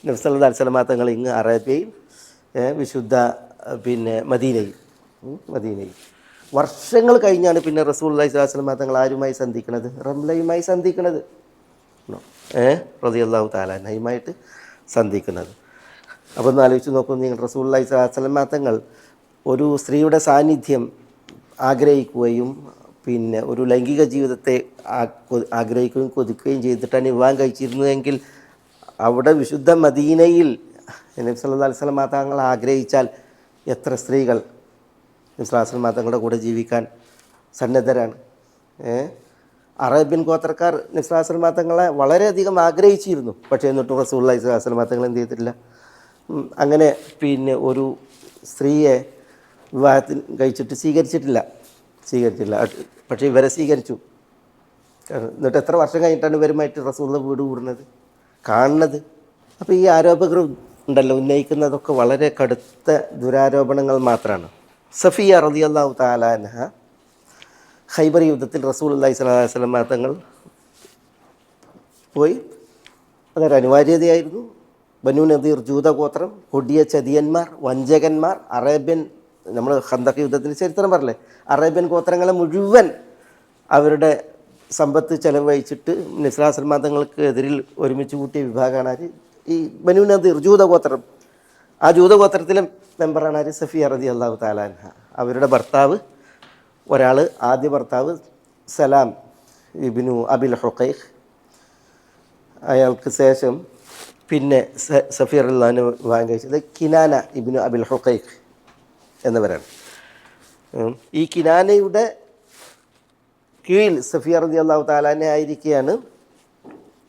നബി സല്ലല്ലാഹു അലൈഹി വസല്ലം തങ്ങൾ ഇങ്ങ് അറേബ്യയിൽ, വിശുദ്ധ പിന്നെ മദീനയിൽ. വർഷങ്ങൾ കഴിഞ്ഞാണ് പിന്നെ റസൂലുള്ളാഹി സ്വല്ലല്ലാഹു അലൈഹി വസല്ലം തങ്ങൾ ആരുമായി സന്ധിക്കുന്നത്? റംലയുമായി സന്ധിക്കുന്നത്. റളിയല്ലാഹു തആല അൻഹയുമായിട്ട് സന്ധിക്കുന്നത്. അപ്പോൾ ഒന്ന് ആലോചിച്ച് നോക്കൂ നിങ്ങൾ, റസൂലുള്ളാഹി സ്വല്ലല്ലാഹു അലൈഹി വസല്ലം തങ്ങൾ ഒരു സ്ത്രീയുടെ സാന്നിധ്യം ആഗ്രഹിക്കുകയും പിന്നെ ഒരു ലൈംഗിക ജീവിതത്തെ ആഗ്രഹിക്കുകയും കൊതിക്കുകയും ചെയ്തിട്ടാണ് വിവാഹം കഴിച്ചിരുന്നതെങ്കിൽ അവിടെ വിശുദ്ധ മദീനയിൽ നബി സല്ലല്ലാഹു അലൈഹി വസല്ലം തങ്ങൾ ആഗ്രഹിച്ചാൽ എത്ര സ്ത്രീകൾ നബി സല്ലല്ലാഹു അലൈഹി വസല്ലം തങ്ങളുടെ കൂടെ ജീവിക്കാൻ സന്നദ്ധരാണ്? അറേബ്യൻ ഗോത്രക്കാർ നബി സല്ലല്ലാഹു അലൈഹി വസല്ലം തങ്ങളെ വളരെയധികം ആഗ്രഹിച്ചിരുന്നു. പക്ഷേ എന്നിട്ടും റസൂലുള്ളാഹി സ്വല്ലല്ലാഹു അലൈഹി വസല്ലം തങ്ങൾ എന്ത് ചെയ്തിട്ടില്ല? അങ്ങനെ പിന്നെ ഒരു സ്ത്രീയെ വിവാഹത്തിന് കഴിച്ചിട്ട് സ്വീകരിച്ചിട്ടില്ല. പക്ഷേ ഇവരെ സ്വീകരിച്ചു. എന്നിട്ട് എത്ര വർഷം കഴിഞ്ഞിട്ടാണ് ഇവരുമായിട്ട് റസൂലുള്ളാഹി വീട് കൂടുന്നത്, കാണുന്നത്? അപ്പോൾ ഈ ആരോപകർ ഉണ്ടല്ലോ ഉന്നയിക്കുന്നതൊക്കെ വളരെ കടുത്ത ദുരാരോപണങ്ങൾ മാത്രമാണ്. സഫിയ റളിയല്ലാഹു തആല അൻഹ ഖൈബർ യുദ്ധത്തിൽ റസൂലുള്ളാഹി സ്വല്ലല്ലാഹു അലൈഹി വസല്ലം തങ്ങൾ പോയി. അതൊരു അനിവാര്യതയായിരുന്നു. ബനൂ നദീർ ജൂതഗോത്രം, കൊടിയ ചതിയന്മാർ, വഞ്ചകന്മാർ, അറേബ്യൻ, നമ്മൾ ഖന്തഖ് യുദ്ധത്തിൻ്റെ ചരിത്രം പറഞ്ഞില്ലേ, അറേബ്യൻ ഗോത്രങ്ങളെ മുഴുവൻ അവരുടെ സമ്പത്ത് ചെലവഴിച്ചിട്ട് നബി സല്ലല്ലാഹു അലൈഹി വസല്ലം തങ്ങൾക്ക് എതിരിൽ ഒരുമിച്ച് കൂട്ടിയ വിഭാഗമാണ് ആര്? ഈ ബനൂ നദീർ ജൂതഗോത്രം. ആ ജൂതഗോത്രത്തിലെ മെമ്പറാണ് ആര്? സഫിയ റളിയല്ലാഹു തആല അൻഹ. അവരുടെ ഭർത്താവ് ഒരാൾ, ആദ്യ ഭർത്താവ് സലാം ഇബ്നു അബിൽ ഹുഖൈഖ്, അയാൾക്ക് ശേഷം പിന്നെ സഫിയ റളിയല്ലാഹു വിവാഹം കഴിച്ചത് കിനാന ഇബ്നു അബിൽ ഹുഖൈഖ് എന്നിവരാണ്. ഈ കിനാനയുടെ കീഴിൽ സഫിയ റളിയല്ലാഹു തആല അൻഹ ആയിരിക്കെയാണ്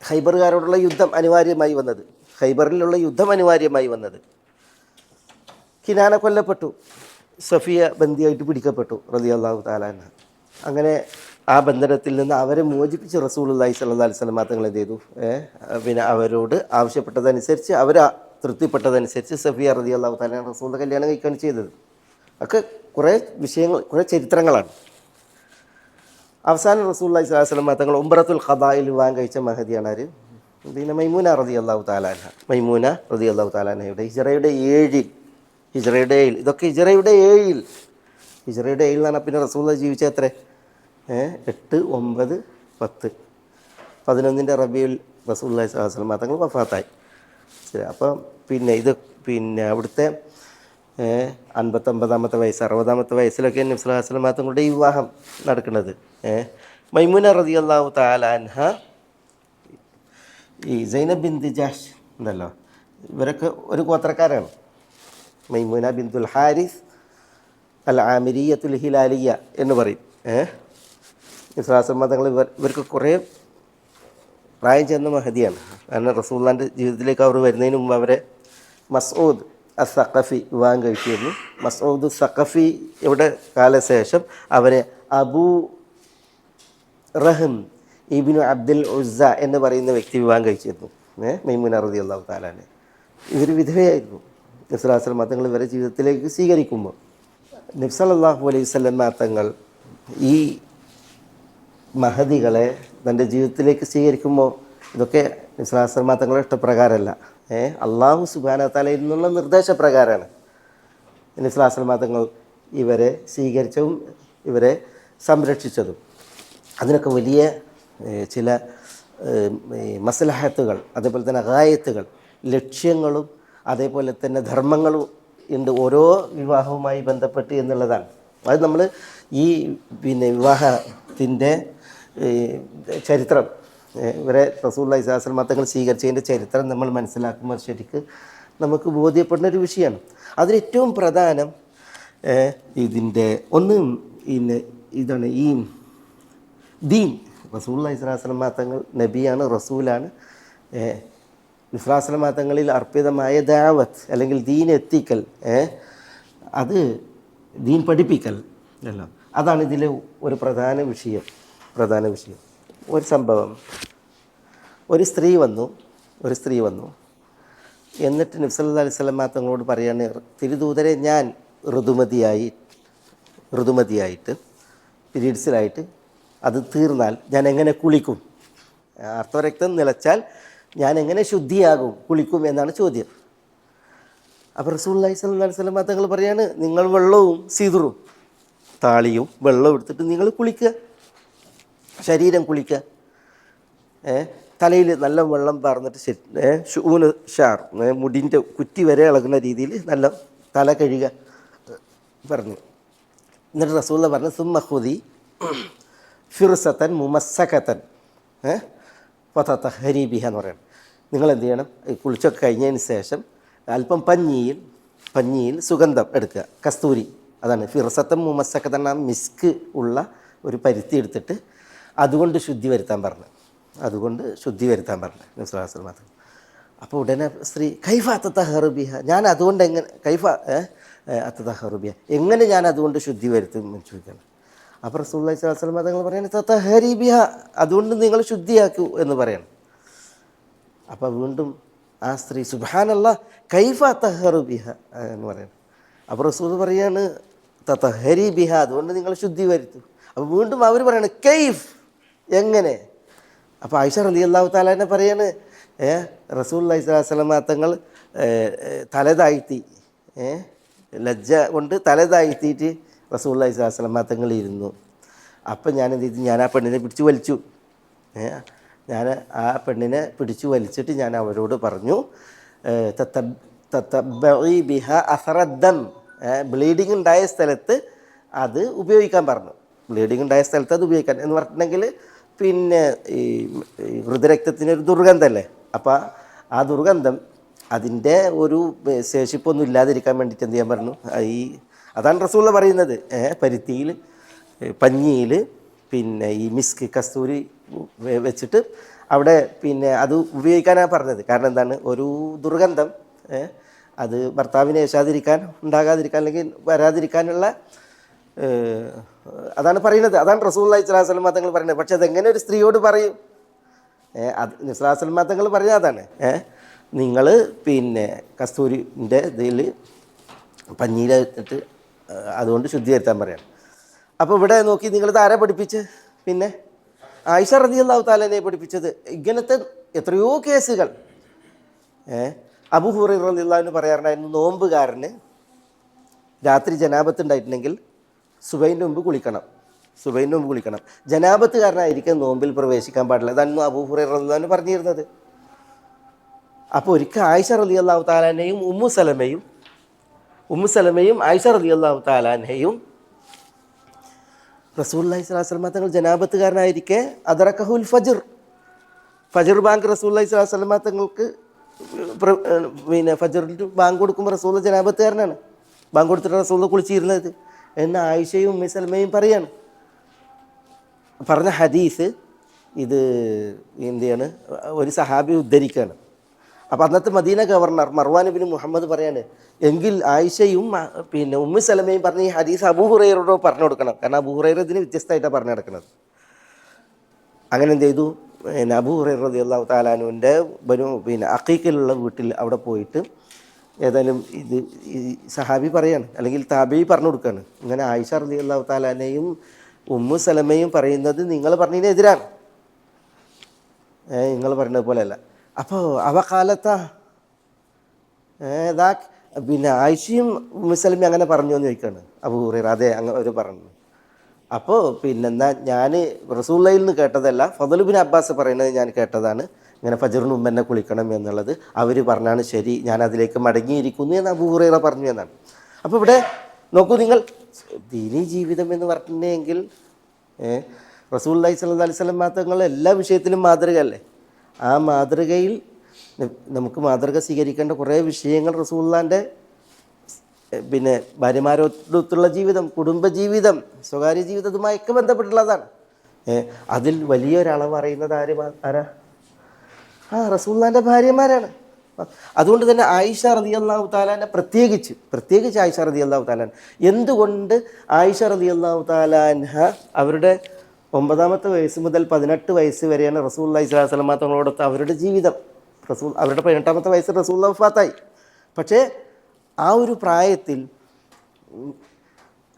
ഖൈബറുകാരോടുള്ള യുദ്ധം അനിവാര്യമായി വന്നത്. ഖൈബറിലുള്ള യുദ്ധം അനിവാര്യമായി വന്നത്. കിനാന കൊല്ലപ്പെട്ടു, സഫിയ ബന്ദിയായിട്ട് പിടിക്കപ്പെട്ടു റളിയല്ലാഹു തആല അൻഹ. അങ്ങനെ ആ ബന്ധനത്തിൽ നിന്ന് അവരെ മോചിപ്പിച്ച് റസൂലുള്ളാഹി സ്വല്ലല്ലാഹു അലൈഹി വസല്ലം തങ്ങൾ എന്ത് ചെയ്തു? പിന്നെ അവരോട് ആവശ്യപ്പെട്ടതനുസരിച്ച്, അവർ തൃപ്തിപ്പെട്ടതനുസരിച്ച് സഫിയ റളിയല്ലാഹു തആല റസൂലിനെ കല്യാണം കഴിക്കുകയാണ് ചെയ്തത്. ഒക്കെ കുറേ വിഷയങ്ങൾ, കുറേ ചരിത്രങ്ങളാണ്. അവസാനം റസൂലുള്ളാഹി സ്വല്ലല്ലാഹു അലൈഹി വസല്ലം തങ്ങൾ ഉംറത്തുൽ ഖദായിൽ വിവാഹം കഴിച്ച മഹദിയാണ് ആര്? പിന്നെ മൈമൂന റളിയല്ലാഹു തആല അൻഹ. മൈമൂന റളിയല്ലാഹു തആല അൻഹയുടെ ഹിജ്റയുടെ 7-ൽ, ഇതൊക്കെ ഹിജ്റയുടെ 7-ൽ എന്ന് പറഞ്ഞാൽ പിന്നെ റസൂലുള്ളാഹി ജീവിച്ച എത്ര? 8, 9, 10, 11 റബീഉൽ റസൂലുള്ളാഹി സ്വല്ലല്ലാഹു അലൈഹി വസല്ലം തങ്ങൾ വഫാത്തായി. ശരി. അപ്പം പിന്നെ ഇത് പിന്നെ അവിടുത്തെ 59-ാമത്തെ വയസ്സ്, 60-ാമത്തെ വയസ്സിലൊക്കെ നബി സല്ലല്ലാഹു അലൈഹി വസല്ലം തങ്ങളുടെ ഈ വിവാഹം നടക്കുന്നത്. മൈമൂന റളിയല്ലാഹു തആല അൻഹ, ഈ സൈനബ് ബിൻത് ജഹ്ഷ് ഉണ്ടല്ലോ, ഇവരൊക്കെ ഒരു ഗോത്രക്കാരാണ്. മൈമൂന ബിൻതുൽ ഹാരിസ് അൽ ആമിരിയത്തുൽ ഹിലാലിയ എന്ന് പറയും. നബി സല്ലല്ലാഹു അലൈഹി വസല്ലം തങ്ങൾ ഇവർക്ക് കുറേ പ്രായം ചെന്ന മഹദിയാണ്. കാരണം റസൂലുള്ളാഹിൻ്റെ ജീവിതത്തിലേക്ക് അവർ വരുന്നതിന് മുമ്പ് അവരെ മസ്ഊദ് അസ്സഖഫി വിവാഹം കഴിച്ചിരുന്നു. മസ്ഊദ് സഖഫി ഇവിടെ കാലശേഷം അവരെ അബൂ റഹം ഇബ്നു അബ്ദുൽ ഉസ്സ എന്ന് പറയുന്ന വ്യക്തി വിവാഹം കഴിച്ചിരുന്നു. മൈമൂന റളിയല്ലാഹു തആല അൻഹ. ഇവർ വിധവയായിരുന്നു. നബി സല്ലല്ലാഹു അലൈഹി വസല്ലം തങ്ങൾ ഇവരെ ജീവിതത്തിലേക്ക് സ്വീകരിക്കുമ്പോൾ നബി സല്ലല്ലാഹു അലൈഹി വസല്ലം തങ്ങൾ ഈ മഹദികളെ തൻ്റെ ജീവിതത്തിലേക്ക് സ്വീകരിക്കുമ്പോൾ ഇതൊക്കെ നബി സല്ലല്ലാഹു അലൈഹി വസല്ലം തങ്ങളുടെ ഇഷ്ടപ്രകാരമല്ല, അല്ലാഹു സുബ്ഹാനഹു വ തആലയിൽ നിന്നുള്ള നിർദ്ദേശപ്രകാരമാണ്. നബി സല്ലല്ലാഹു അലൈഹി വസല്ലം തങ്ങൾ ഇവരെ സ്വീകരിച്ചതും ഇവരെ സംരക്ഷിച്ചതും. അതിനൊക്കെ വലിയ ചില മസ്ലഹത്തുകൾ, അതേപോലെ തന്നെ ഗായത്തുകൾ, ലക്ഷ്യങ്ങളും അതേപോലെ തന്നെ ധർമ്മങ്ങളും ഉണ്ട് ഓരോ വിവാഹവുമായി ബന്ധപ്പെട്ട് എന്നുള്ളതാണ്. അത് നമ്മൾ ഈ വിവാഹത്തിൻ്റെ ചരിത്രം, ഇവരെ റസൂലുള്ളാഹി സ്വല്ലല്ലാഹു അലൈഹി വസല്ലം തങ്ങൾ സ്വീകരിച്ചതിൻ്റെ ചരിത്രം നമ്മൾ മനസ്സിലാക്കുമ്പോൾ ശരിക്ക് നമുക്ക് ബോധ്യപ്പെടുന്ന ഒരു വിഷയമാണ്. അതിലേറ്റവും പ്രധാനം ഇതിൻ്റെ ഒന്ന് ഇതാണ് ഈ ദീൻ. റസൂലുള്ളാഹി സ്വല്ലല്ലാഹു അലൈഹി വസല്ലം തങ്ങൾ നബിയാണ്, റസൂലാണ്. വിശ്വാസ മതങ്ങളിൽ അർപ്പിതമായ ദാവത്ത് അല്ലെങ്കിൽ ദീൻ എത്തിക്കൽ, അത് ദീൻ പഠിപ്പിക്കൽ അല്ല, അതാണ് ഇതിലെ ഒരു പ്രധാന വിഷയം. ഒരു സംഭവം, ഒരു സ്ത്രീ വന്നു എന്നിട്ട് നബി സല്ലല്ലാഹു അലൈഹി വസല്ലം തങ്ങളോട് പറയാണ്, തിരുദൂതരെ, ഞാൻ ഋതുമതിയായിട്ട് പീരീഡ്സിലായിട്ട് അത് തീർന്നാൽ ഞാൻ എങ്ങനെ കുളിക്കും? ആർത്തവരക്തം നിലച്ചാൽ ഞാൻ എങ്ങനെ ശുദ്ധിയാകും, കുളിക്കും എന്നാണ് ചോദ്യം. അപ്പോൾ റസൂലുള്ളാഹി സ്വല്ലല്ലാഹു അലൈഹി വസല്ലം തങ്ങൾ പറയാണ്, നിങ്ങൾ വെള്ളവും സീദറും താളിയും വെള്ളം എടുത്തിട്ട് നിങ്ങൾ കുളിക്കുക, ശരീരം കുളിക്കുക. തലയിൽ നല്ല വെള്ളം പാർന്നിട്ട് ഷൂന് ഷാർ, മുടിൻ്റെ കുറ്റി വരെ ഇളകുന്ന രീതിയിൽ നല്ല തല കഴുകുക പറഞ്ഞു. എന്നിട്ട് റസൂലുള്ള പറഞ്ഞു, സുമ്മ ഖുദി ഫിർസത്തൻ മുമസ്സകത്തൻ ഫതതഹരി ബിഹ എന്ന് പറയണം. നിങ്ങൾ എന്ത് ചെയ്യണം? കുളിച്ചൊക്കെ കഴിഞ്ഞതിന് ശേഷം അല്പം പഞ്ഞിയിൽ സുഗന്ധം എടുക്കുക, കസ്തൂരി, അതാണ് ഫിർസത്തൻ മുമസ്സകത്തൻ, ആ മിസ്ക് ഉള്ള ഒരു പരുത്തി എടുത്തിട്ട് അതുകൊണ്ട് ശുദ്ധി വരുത്താൻ പറഞ്ഞു നബി സ്വല്ലല്ലാഹു അലൈഹി വസല്ലം. അപ്പോൾ ഉടനെ സ്ത്രീ, കൈഫ അത്തതഹറു ബിഹ, ഞാൻ അതുകൊണ്ട് എങ്ങനെ, കൈഫ അത്തതഹറു ബിഹ, എങ്ങനെ ഞാൻ അതുകൊണ്ട് ശുദ്ധി വരുത്തും എന്ന് ചോദിക്കണം. അപ്പോൾ റസൂലുള്ളാഹി സ്വല്ലല്ലാഹു അലൈഹി വസല്ലം തങ്ങൾ പറയുന്നത്, തതഹരി ബിഹ, അതുകൊണ്ട് നിങ്ങൾ ശുദ്ധിയാക്കൂ എന്ന് പറയണം. അപ്പോൾ വീണ്ടും ആ സ്ത്രീ, സുബ്ഹാനല്ലാഹ്, കൈഫ അത്തഹറു ബിഹ എന്ന് പറയണം. അപ്പോൾ റസൂൽ പറയാണ്, തതഹരി ബിഹ, അതുകൊണ്ട് നിങ്ങൾ ശുദ്ധി വരുത്തൂ. അപ്പോൾ വീണ്ടും അവർ പറയാണ്, കൈഫ്, എങ്ങനെ? അപ്പോൾ ആയിഷ റളിയല്ലാഹു തആല തന്നെ പറയാണ്, റസൂലുള്ളാഹി സ്വല്ലല്ലാഹു അലൈഹി വസല്ലം തങ്ങൾ തലതാഴ്ത്തി, ലജ്ജ കൊണ്ട് തലതാഴ്ത്തിയിട്ട് റസൂലുള്ളാഹി സ്വല്ലല്ലാഹു അലൈഹി വസല്ലം തങ്ങൾ ഇരുന്നു. അപ്പം ഞാൻ എന്ത് ചെയ്തു? ഞാൻ ആ പെണ്ണിനെ പിടിച്ചു വലിച്ചു. ഞാൻ ആ പെണ്ണിനെ പിടിച്ചു വലിച്ചിട്ട് ഞാൻ അവരോട് പറഞ്ഞു, തതബ്ബഇ ബിഹ അസറദ്ദം, ബ്ലീഡിങ് ഉണ്ടായ സ്ഥലത്ത് അത് ഉപയോഗിക്കാൻ പറഞ്ഞു. ബ്ലീഡിങ് ഉണ്ടായ സ്ഥലത്ത് അത് ഉപയോഗിക്കാൻ എന്ന് പറഞ്ഞിട്ടുണ്ടെങ്കിൽ പിന്നെ ഈ ഹൃദയരക്തത്തിനൊരു ദുർഗന്ധമല്ലേ, അപ്പോൾ ആ ദുർഗന്ധം അതിൻ്റെ ഒരു ശേഷിപ്പൊന്നും ഇല്ലാതിരിക്കാൻ വേണ്ടിയിട്ട് എന്ത് ചെയ്യാൻ പറഞ്ഞു? അതാണ് റസൂൽ പറയുന്നത്, പരുത്തിയിൽ പഞ്ഞിയിൽ പിന്നെ ഈ മിസ്ക് കസ്തൂരി വെച്ചിട്ട് അവിടെ പിന്നെ അത് ഉപയോഗിക്കാനാണ് പറഞ്ഞത്. കാരണം എന്താണ്? ഒരു ദുർഗന്ധം അത് ഭർത്താവിനെ ഉണ്ടാകാതിരിക്കാൻ അല്ലെങ്കിൽ വരാതിരിക്കാനുള്ള അതാണ് പറയുന്നത്. അതാണ് റസൂലുള്ളാഹി സ്വല്ലല്ലാഹു അലൈഹി വസല്ലം തങ്ങൾ പറയുന്നത്. പക്ഷെ അതെങ്ങനെ ഒരു സ്ത്രീയോട് പറയും? അത് നബി സ്വല്ലല്ലാഹു അലൈഹി വസല്ലം തങ്ങൾ പറഞ്ഞ അതാണ്, നിങ്ങൾ പിന്നെ കസ്തൂരിൻ്റെ ഇതിൽ പഞ്ഞിയിലിട്ട് അതുകൊണ്ട് ശുദ്ധി വരുത്താൻ പറയണം. അപ്പോൾ ഇവിടെ നോക്കി, നിങ്ങളിത് ആരെ പഠിപ്പിച്ച്? പിന്നെ ആയിഷ റളിയല്ലാഹു തആലയെ പഠിപ്പിച്ചത്. ഇങ്ങനത്തെ എത്രയോ കേസുകൾ അബൂ ഹുറൈറ റളിയല്ലാഹു അൻഹു പറയാറുണ്ടായിരുന്നു, നോമ്പുകാരന് രാത്രി ജനാബത്ത് ഉണ്ടായിട്ടുണ്ടെങ്കിൽ സുബഹിൻ്റെ മുമ്പ് കുളിക്കണം. ജനാബത്തുകാരനായിരിക്കും നോമ്പിൽ പ്രവേശിക്കാൻ പാടില്ല. അതായിരുന്നു അബൂ ഹുറൈറ റളിയല്ലാഹു അൻഹു പറഞ്ഞിരുന്നത്. അപ്പോൾ ഒരിക്കൽ ആയിഷ റളിയല്ലാഹു തആലയെയും ഉമ്മു സലമയും ആയിഷ റളിയല്ലാഹു തആലയെയും റസൂലുള്ളാഹി സ്വല്ലല്ലാഹു അലൈഹി വസല്ലം തങ്ങൾ ജനാബത്തുകാരനായിരിക്കെ അദറകഹുൽ ഫജ്ർ ബാങ്ക് റസൂലുള്ളാഹി സ്വല്ലല്ലാഹു അലൈഹി വസല്ലം തങ്ങൾക്ക് പിന്നെ ഫജ്റിൻ്റെ ബാങ്ക് കൊടുക്കുമ്പോൾ റസൂൽ ജനാബത്തുകാരനാണ്, ബാങ്ക് കൊടുത്തിട്ട് റസൂൽ കുളിച്ചിരുന്നത് എന്ന് ആയിഷയും ഉമ്മു സലമയും പറയാണ്. പറഞ്ഞ ഹദീസ് ഇത് എന്താണ്? ഒരു സഹാബി ഉദ്ധരിക്കുകയാണ്. അപ്പോൾ അന്നത്തെ മദീന ഗവർണർ മർവാൻ ഇബ്നു മുഹമ്മദ് പറയാണ്, എങ്കിൽ ആയിഷയും പിന്നെ ഉമ്മു സലമയും പറഞ്ഞ ഈ ഹദീസ് അബൂ ഹുറൈറയോട് പറഞ്ഞു കൊടുക്കണം. കാരണം അബൂ ഹുറൈറ ഇതിന് വ്യത്യസ്തമായിട്ടാണ് പറഞ്ഞു നടക്കുന്നത്. അങ്ങനെ എന്ത് ചെയ്തു? പിന്നെ അബൂ ഹുറൈറ റളിയല്ലാഹു തആല അൻഹുവിൻ്റെ പിന്നെ അഖീഖിലുള്ള വീട്ടിൽ അവിടെ പോയിട്ട് ഏതായാലും ഇത് ഈ സഹാബി പറയാണ്, അല്ലെങ്കിൽ താബിഈ പറഞ്ഞു കൊടുക്കുകയാണ്, ഇങ്ങനെ ആയിഷ റളിയല്ലാഹു തആല അൻഹയും ഉമ്മു സലമയും പറയുന്നത് നിങ്ങൾ പറഞ്ഞതിനെതിരാണ്, നിങ്ങൾ പറയുന്നത് പോലെയല്ല. അപ്പോൾ അവ കാലത്താ പിന്നെ ആയിഷയും മുസലമി അങ്ങനെ പറഞ്ഞു എന്ന് ചോദിക്കുകയാണ് അബൂ ഹുറൈറ. അതെ, അങ്ങനെ ഒരു പറഞ്ഞു. അപ്പോൾ പിന്നെന്താ, ഞാൻ റസൂലുള്ളാഹിൽ നിന്ന് കേട്ടതല്ല, ഫദൽ ബിൻ അബ്ബാസ് പറയുന്നത് ഞാൻ കേട്ടതാണ്, ഇങ്ങനെ ഫജ്റിന് മുമ്പ് എന്നെ കുളിക്കണം എന്നുള്ളത്. അവർ പറഞ്ഞാണ് ശരി, ഞാൻ അതിലേക്ക് മടങ്ങിയിരിക്കുന്നു എന്ന് അബൂ ഹുറൈറ പറഞ്ഞു എന്നാണ്. അപ്പോൾ ഇവിടെ നോക്കൂ നിങ്ങൾ, ദീനി ജീവിതം എന്ന് പറഞ്ഞിട്ടുണ്ടെങ്കിൽ റസൂലുള്ളാഹി സ്വല്ലല്ലാഹി അലൈഹി വസല്ലം തങ്ങൾ എല്ലാ വിഷയത്തിലും മാതൃകയല്ലേ. ആ മാതൃകയിൽ നമുക്ക് മാതൃക സ്വീകരിക്കേണ്ട കുറേ വിഷയങ്ങൾ റസൂലുള്ളാഹിൻ്റെ പിന്നെ ഭാര്യമാരോടൊത്തുള്ള ജീവിതം, കുടുംബജീവിതം, സ്വകാര്യ ജീവിതവുമായൊക്കെ ബന്ധപ്പെട്ടുള്ളതാണ്. അതിൽ വലിയൊരളവ് അറിയുന്നത് ആരാ? റസൂലുള്ളാഹിൻ്റെ ഭാര്യമാരാണ്. അതുകൊണ്ട് തന്നെ ആയിഷ റളിയല്ലാഹു തആല പ്രത്യേകിച്ച് ആയിഷ റളിയല്ലാഹു തആല, എന്തുകൊണ്ട് ആയിഷ റളിയല്ലാഹു തആല അവരുടെ 9ാമത്തെ വയസ്സ് മുതൽ 18 വയസ്സ് വരെയാണ് റസൂലുള്ളാഹി സ്വല്ലല്ലാഹു അലൈഹി വസല്ലം തങ്ങളോടൊത്ത് അവരുടെ ജീവിതം. അവരുടെ 18ാമത്തെ വയസ്സ് റസൂലുള്ളാഹി വഫാത്തായി. പക്ഷേ ആ ഒരു പ്രായത്തിൽ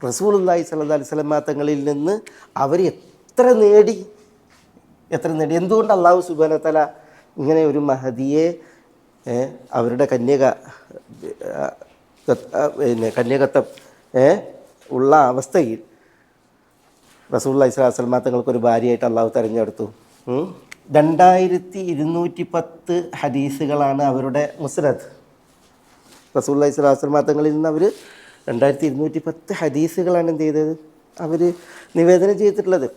റസൂലുള്ളാഹി സ്വല്ലല്ലാഹു അലൈഹി വസല്ലം തങ്ങളിൽ നിന്ന് അവർ എത്ര നേടി. എന്തുകൊണ്ട് അല്ലാഹു സുബ്ഹാനഹു വ തആല ഇങ്ങനെ ഒരു മഹദിയെ അവരുടെ കന്യകത്വം ഉള്ള അവസ്ഥയിൽ റസൂലുള്ളാഹി സ്വല്ലല്ലാഹു അലൈഹി വസല്ലം തങ്ങൾക്കൊരു ഭാര്യയായിട്ട് അല്ലാഹു തിരഞ്ഞെടുത്തു. 2210 ഹദീസുകളാണ് അവരുടെ മുസ്നദ്. റസൂലുള്ളാഹി സ്വല്ലല്ലാഹു അലൈഹി വസല്ലം തങ്ങളിൽ നിന്ന് അവർ 2210 ഹദീസുകളാണ് എന്ത് ചെയ്തത്, അവർ നിവേദനം ചെയ്തിട്ടുള്ളത്.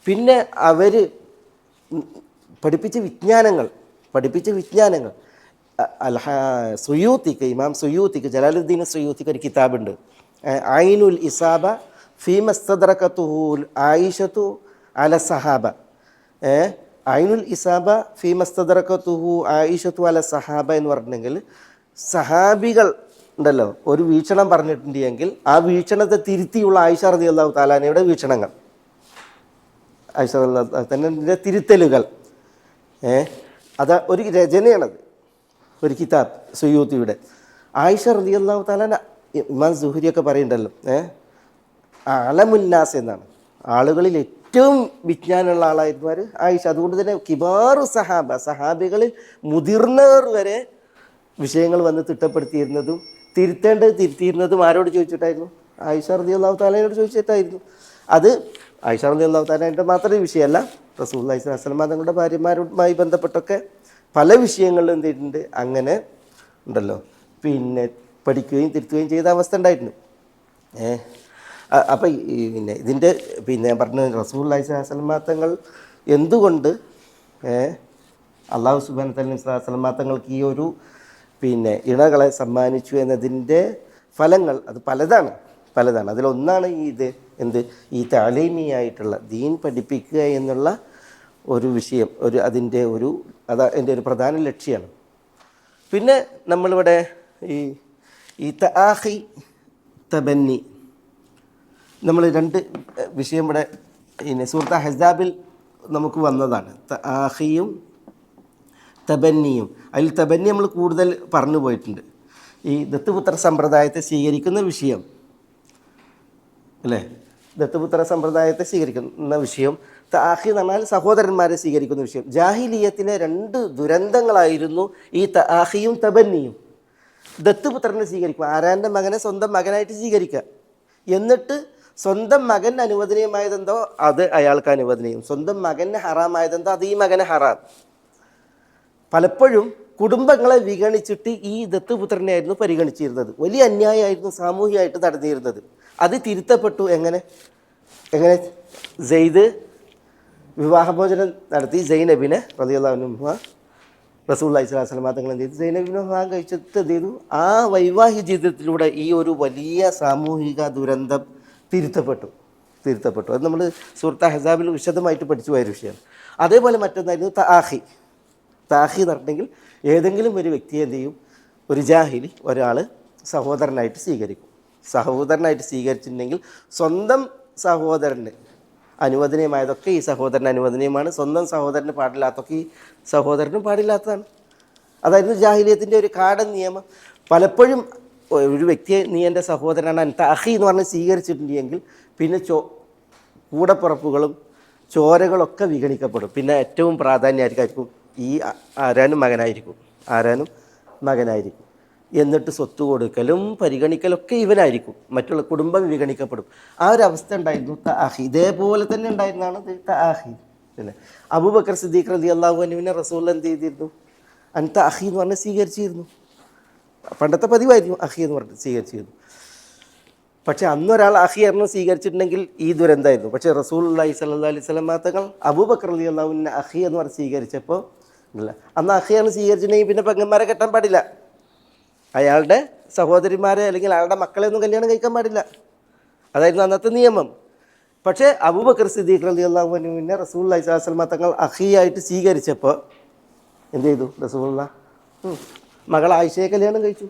പിന്നെ അവർ പഠിപ്പിച്ച വിജ്ഞാനങ്ങൾ ഇമാം സുയൂത്തിക്ക്, ജലാലുദ്ദീൻ സുയൂത്തിക്ക് ഒരു കിതാബുണ്ട്, ഐനുൽ ഇസാബ ഫീമ ഇസ്തദ്റകതുഹു ആയിഷത്തു അല സഹാബ. ഐനുൽ ഇസാബ ഫീമ ഇസ്തദ്റകതുഹു ആയിഷത്തു അല സഹാബ എന്ന് പറഞ്ഞിട്ടുണ്ടെങ്കിൽ, സഹാബികൾ ഉണ്ടല്ലോ ഒരു വീക്ഷണം പറഞ്ഞിട്ടുണ്ടെങ്കിൽ ആ വീക്ഷണത്തെ തിരുത്തിയുള്ള ആയിഷ റളിയല്ലാഹു തആലയുടെ വീക്ഷണങ്ങൾ, ആയിഷ റളിയല്ലാഹു തന്നെ തിരുത്തലുകൾ, അത് ഒരു രചനയാണത്, ഒരു കിതാബ് സുയൂത്തിയുടെ. ആയിഷ റളിയല്ലാഹു തആല, ഇമാം സുഹരിയൊക്കെ പറയുന്നുണ്ടല്ലോ അലമുന്നാസ് എന്നാണ്, ആളുകളിൽ ഏറ്റവും വിജ്ഞാനമുള്ള ആളായിരുന്നു ആയിഷ. അതുകൊണ്ട് തന്നെ കിബാറു സഹാബികളിൽ മുതിർന്നവർ വരെ വിഷയങ്ങൾ വന്ന് തിട്ടപ്പെടുത്തിയിരുന്നതും തിരുത്തിയിരുന്നതും ആരോട് ചോദിച്ചിട്ടായിരുന്നു? ആയിഷ റളിയല്ലാഹു തആലയോട് ചോദിച്ചിട്ടായിരുന്നു. അത് ആയിഷ റളിയല്ലാഹു തആലയുടെ മാത്രമേ വിഷയമല്ല, റസൂലുള്ളാഹി സ്വല്ലല്ലാഹു അലൈഹി വസല്ലം തങ്ങളുടെ ഭാര്യമാരുമായി ബന്ധപ്പെട്ടൊക്കെ പല വിഷയങ്ങളിലും എന്ത് ചെയ്തിട്ടുണ്ട്, അങ്ങനെ ഉണ്ടല്ലോ പിന്നെ പഠിക്കുകയും തിരുത്തുകയും ചെയ്ത അവസ്ഥ ഉണ്ടായിരുന്നു. അപ്പം പിന്നെ ഇതിൻ്റെ പിന്നെ പറഞ്ഞ റസൂലുള്ളാഹി സ്വല്ലല്ലാഹു അലൈഹി വസല്ലം തങ്ങൾ എന്തുകൊണ്ട് അല്ലാഹു സുബ്ഹാനഹു വ തആല തങ്ങൾക്ക് ഈ ഒരു പിന്നെ ഇണകളെ സമ്മാനിച്ചു എന്നതിൻ്റെ ഫലങ്ങൾ അത് പലതാണ്. അതിലൊന്നാണ് ഈ തഅലീമിയായിട്ടുള്ള ദീൻ പഠിപ്പിക്കുക എന്നുള്ള ഒരു വിഷയം, അതിൻ്റെ ഒരു പ്രധാന ലക്ഷ്യമാണ്. പിന്നെ നമ്മളിവിടെ ഈ തആഖി തബന്നി, നമ്മൾ 2 വിഷയം ഇവിടെ സൂറത്ത് അഹ്സാബിൽ നമുക്ക് വന്നതാണ്, തആഖിയും തബന്നിയും. അതിൽ തബന്നി നമ്മൾ കൂടുതൽ പറഞ്ഞു പോയിട്ടുണ്ട്. ഈ ദത്തുപുത്ര സമ്പ്രദായത്തെ സ്വീകരിക്കുന്ന വിഷയം അല്ലേ, ദത്തുപുത്ര സമ്പ്രദായത്തെ സ്വീകരിക്കുന്ന വിഷയം. തആഖി എന്ന് പറഞ്ഞാൽ സഹോദരന്മാരെ സ്വീകരിക്കുന്ന വിഷയം. ജാഹിലിയത്തിലെ 2 ദുരന്തങ്ങളായിരുന്നു ഈ തആഖിയും തബന്നിയും. ദത്തുപുത്രനെ സ്വീകരിക്കുക, ആരാൻ്റെ മകനെ സ്വന്തം മകനായിട്ട് സ്വീകരിക്കുക, എന്നിട്ട് സ്വന്തം മകൻ അനുവദനീയമായതെന്തോ അത് അയാൾക്ക് അനുവദനീയം, സ്വന്തം മകന് ഹറാമായതെന്തോ അത് ഈ മകന് ഹറാം. പലപ്പോഴും കുടുംബങ്ങളെ വിഗണിച്ചിട്ട് ഈ ദത്തുപുത്രനെയായിരുന്നു പരിഗണിച്ചിരുന്നത്. വലിയ അന്യായമായിരുന്നു സാമൂഹികമായിട്ട് നടന്നിരുന്നത്. അത് തിരുത്തപ്പെട്ടു. എങ്ങനെ സെയ്ദ് വിവാഹമോചനം നടത്തി സൈനബിനെ റളിയല്ലാഹു അൻഹ റസൂലുള്ളാഹി സ്വല്ലല്ലാഹു അലൈഹി വസല്ലം തങ്ങൾ എന്ത് ചെയ്തു, സൈനബിനെ വിവാഹം കഴിച്ചിട്ട് എന്ത് ചെയ്തു, ആ വൈവാഹിക ജീവിതത്തിലൂടെ ഈ ഒരു വലിയ സാമൂഹിക ദുരന്തം തിരുത്തപ്പെട്ടു. അത് നമ്മൾ സൂറത്ത് അഹ്സാബിൽ വിശദമായിട്ട് പഠിച്ചു പോയൊരു വിഷയമാണ്. അതേപോലെ മറ്റൊന്നായിരുന്നു തആഖി എന്ന് പറഞ്ഞിട്ടുണ്ടെങ്കിൽ ഏതെങ്കിലും ഒരു വ്യക്തിയെ എന്ത് ചെയ്യും, ഒരു ജാഹിലി ഒരാൾ സഹോദരനായിട്ട് സ്വീകരിച്ചിട്ടുണ്ടെങ്കിൽ സ്വന്തം സഹോദരന് അനുവദനീയമായതൊക്കെ ഈ സഹോദരന് അനുവദനീയമാണ്, സ്വന്തം സഹോദരന് പാടില്ലാത്തൊക്കെ ഈ സഹോദരനും പാടില്ലാത്തതാണ്. അതായിരുന്നു ജാഹിലിയത്തിൻ്റെ ഒരു കാടൻ നിയമം. പലപ്പോഴും ഒരു വ്യക്തിയെ നീ എൻ്റെ സഹോദരനാണ് തഅഖി എന്ന് പറഞ്ഞ് സ്വീകരിച്ചിട്ടുണ്ടെങ്കിൽ പിന്നെ കൂടപ്പുറപ്പുകളും ചോരകളൊക്കെ വിഗണിക്കപ്പെടും. പിന്നെ ഏറ്റവും പ്രാധാന്യമായിരിക്കും ഈ ആരാനും മകനായിരിക്കും. എന്നിട്ട് സ്വത്ത് കൊടുക്കലും പരിഗണിക്കലൊക്കെ ഇവനായിരിക്കും, മറ്റുള്ള കുടുംബം വിഗണിക്കപ്പെടും. ആ ഒരു അവസ്ഥ ഉണ്ടായിരുന്നു തആഖി. ഇതേപോലെ തന്നെ ഉണ്ടായിരുന്നതാണ് തആഖി. പിന്നെ അബൂബക്കർ സിദ്ദീഖ് റളിയല്ലാഹു അൻഹുവിനെ റസൂൽ എന്ത് ചെയ്തിരുന്നു? അൻത അഖി എന്ന് പറഞ്ഞ് സ്വീകരിച്ചിരുന്നു. പണ്ടത്തെ പതിവായിരുന്നു അഖി എന്ന് പറഞ്ഞിട്ട് സ്വീകരിച്ചിരുന്നു. പക്ഷേ അന്നൊരാൾ അഖി എന്ന് സ്വീകരിച്ചിട്ടുണ്ടെങ്കിൽ ഈ ദുരന്തമായിരുന്നു. പക്ഷേ റസൂലുള്ളാഹി സ്വല്ലല്ലാഹു അലൈഹി വസല്ലം തങ്ങൾ അബൂബക്കർ റളിയല്ലാഹു അൻഹു അഖി എന്ന് പറഞ്ഞ് സ്വീകരിച്ചപ്പോൾ ഇല്ല, അന്ന് അഖി എന്ന് സ്വീകരിച്ചിട്ടുണ്ടെങ്കിൽ പിന്നെ പെങ്ങന്മാരെ കെട്ടാൻ പാടില്ല, അയാളുടെ സഹോദരിമാരെ അല്ലെങ്കിൽ അയാളുടെ മക്കളെ ഒന്നും കല്യാണം കഴിക്കാൻ പാടില്ല. അതായിരുന്നു അന്നത്തെ നിയമം. പക്ഷേ അബൂബക്കർ സിദ്ദീഖ് റളിയല്ലാഹു അൻഹുവിനെ റസൂലുള്ളാഹി സ്വല്ലല്ലാഹു അലൈഹി വസല്ലം തങ്ങൾ അഖിയായിട്ട് സ്വീകരിച്ചപ്പോൾ എന്ത് ചെയ്തു? റസൂലുള്ളാഹി മകൾ ആയിഷയെ കല്യാണം കഴിച്ചു.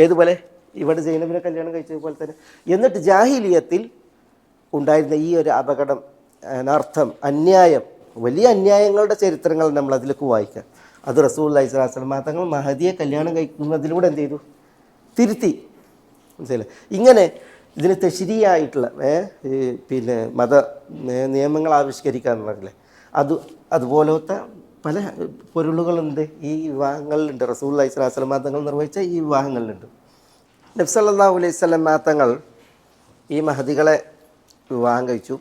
ഏതുപോലെ? ഇവിടെ സൈനബിനെ കല്യാണം കഴിച്ചതുപോലെ തന്നെ. എന്നിട്ട് ജാഹിലിയത്തിൽ ഉണ്ടായിരുന്ന ഈ ഒരു അപകടം, അനർത്ഥം, അന്യായം, വലിയ അന്യായങ്ങളുടെ ചരിത്രങ്ങൾ നമ്മൾ അതിലേക്ക് വായിക്കാം. അത് റസൂലുള്ളാഹി സ്വല്ലല്ലാഹു അലൈഹി വസല്ലം തങ്ങൾ മഹദിയെ കല്യാണം കഴിക്കുന്നതിലൂടെ എന്ത് ചെയ്തു? തിരുത്തി. മനസ്സിലായില്ലേ? ഇങ്ങനെ ഇതിന് തശ്രീയായിട്ടുള്ള പിന്നെ മത നിയമങ്ങൾ ആവിഷ്കരിക്കുക എന്ന് പറഞ്ഞില്ലേ, അതുപോലത്തെ പല പൊരുളുകളുണ്ട് ഈ വിവാഹങ്ങളിലുണ്ട്. റസൂലുള്ളാഹി സ്വല്ലല്ലാഹു അലൈഹി വസല്ലം തങ്ങൾ നിർവഹിച്ച ഈ വിവാഹങ്ങളിലുണ്ട്. നബി സല്ലല്ലാഹു അലൈഹി വസല്ലം തങ്ങൾ ഈ മഹദികളെ വിവാഹം കഴിച്ചു.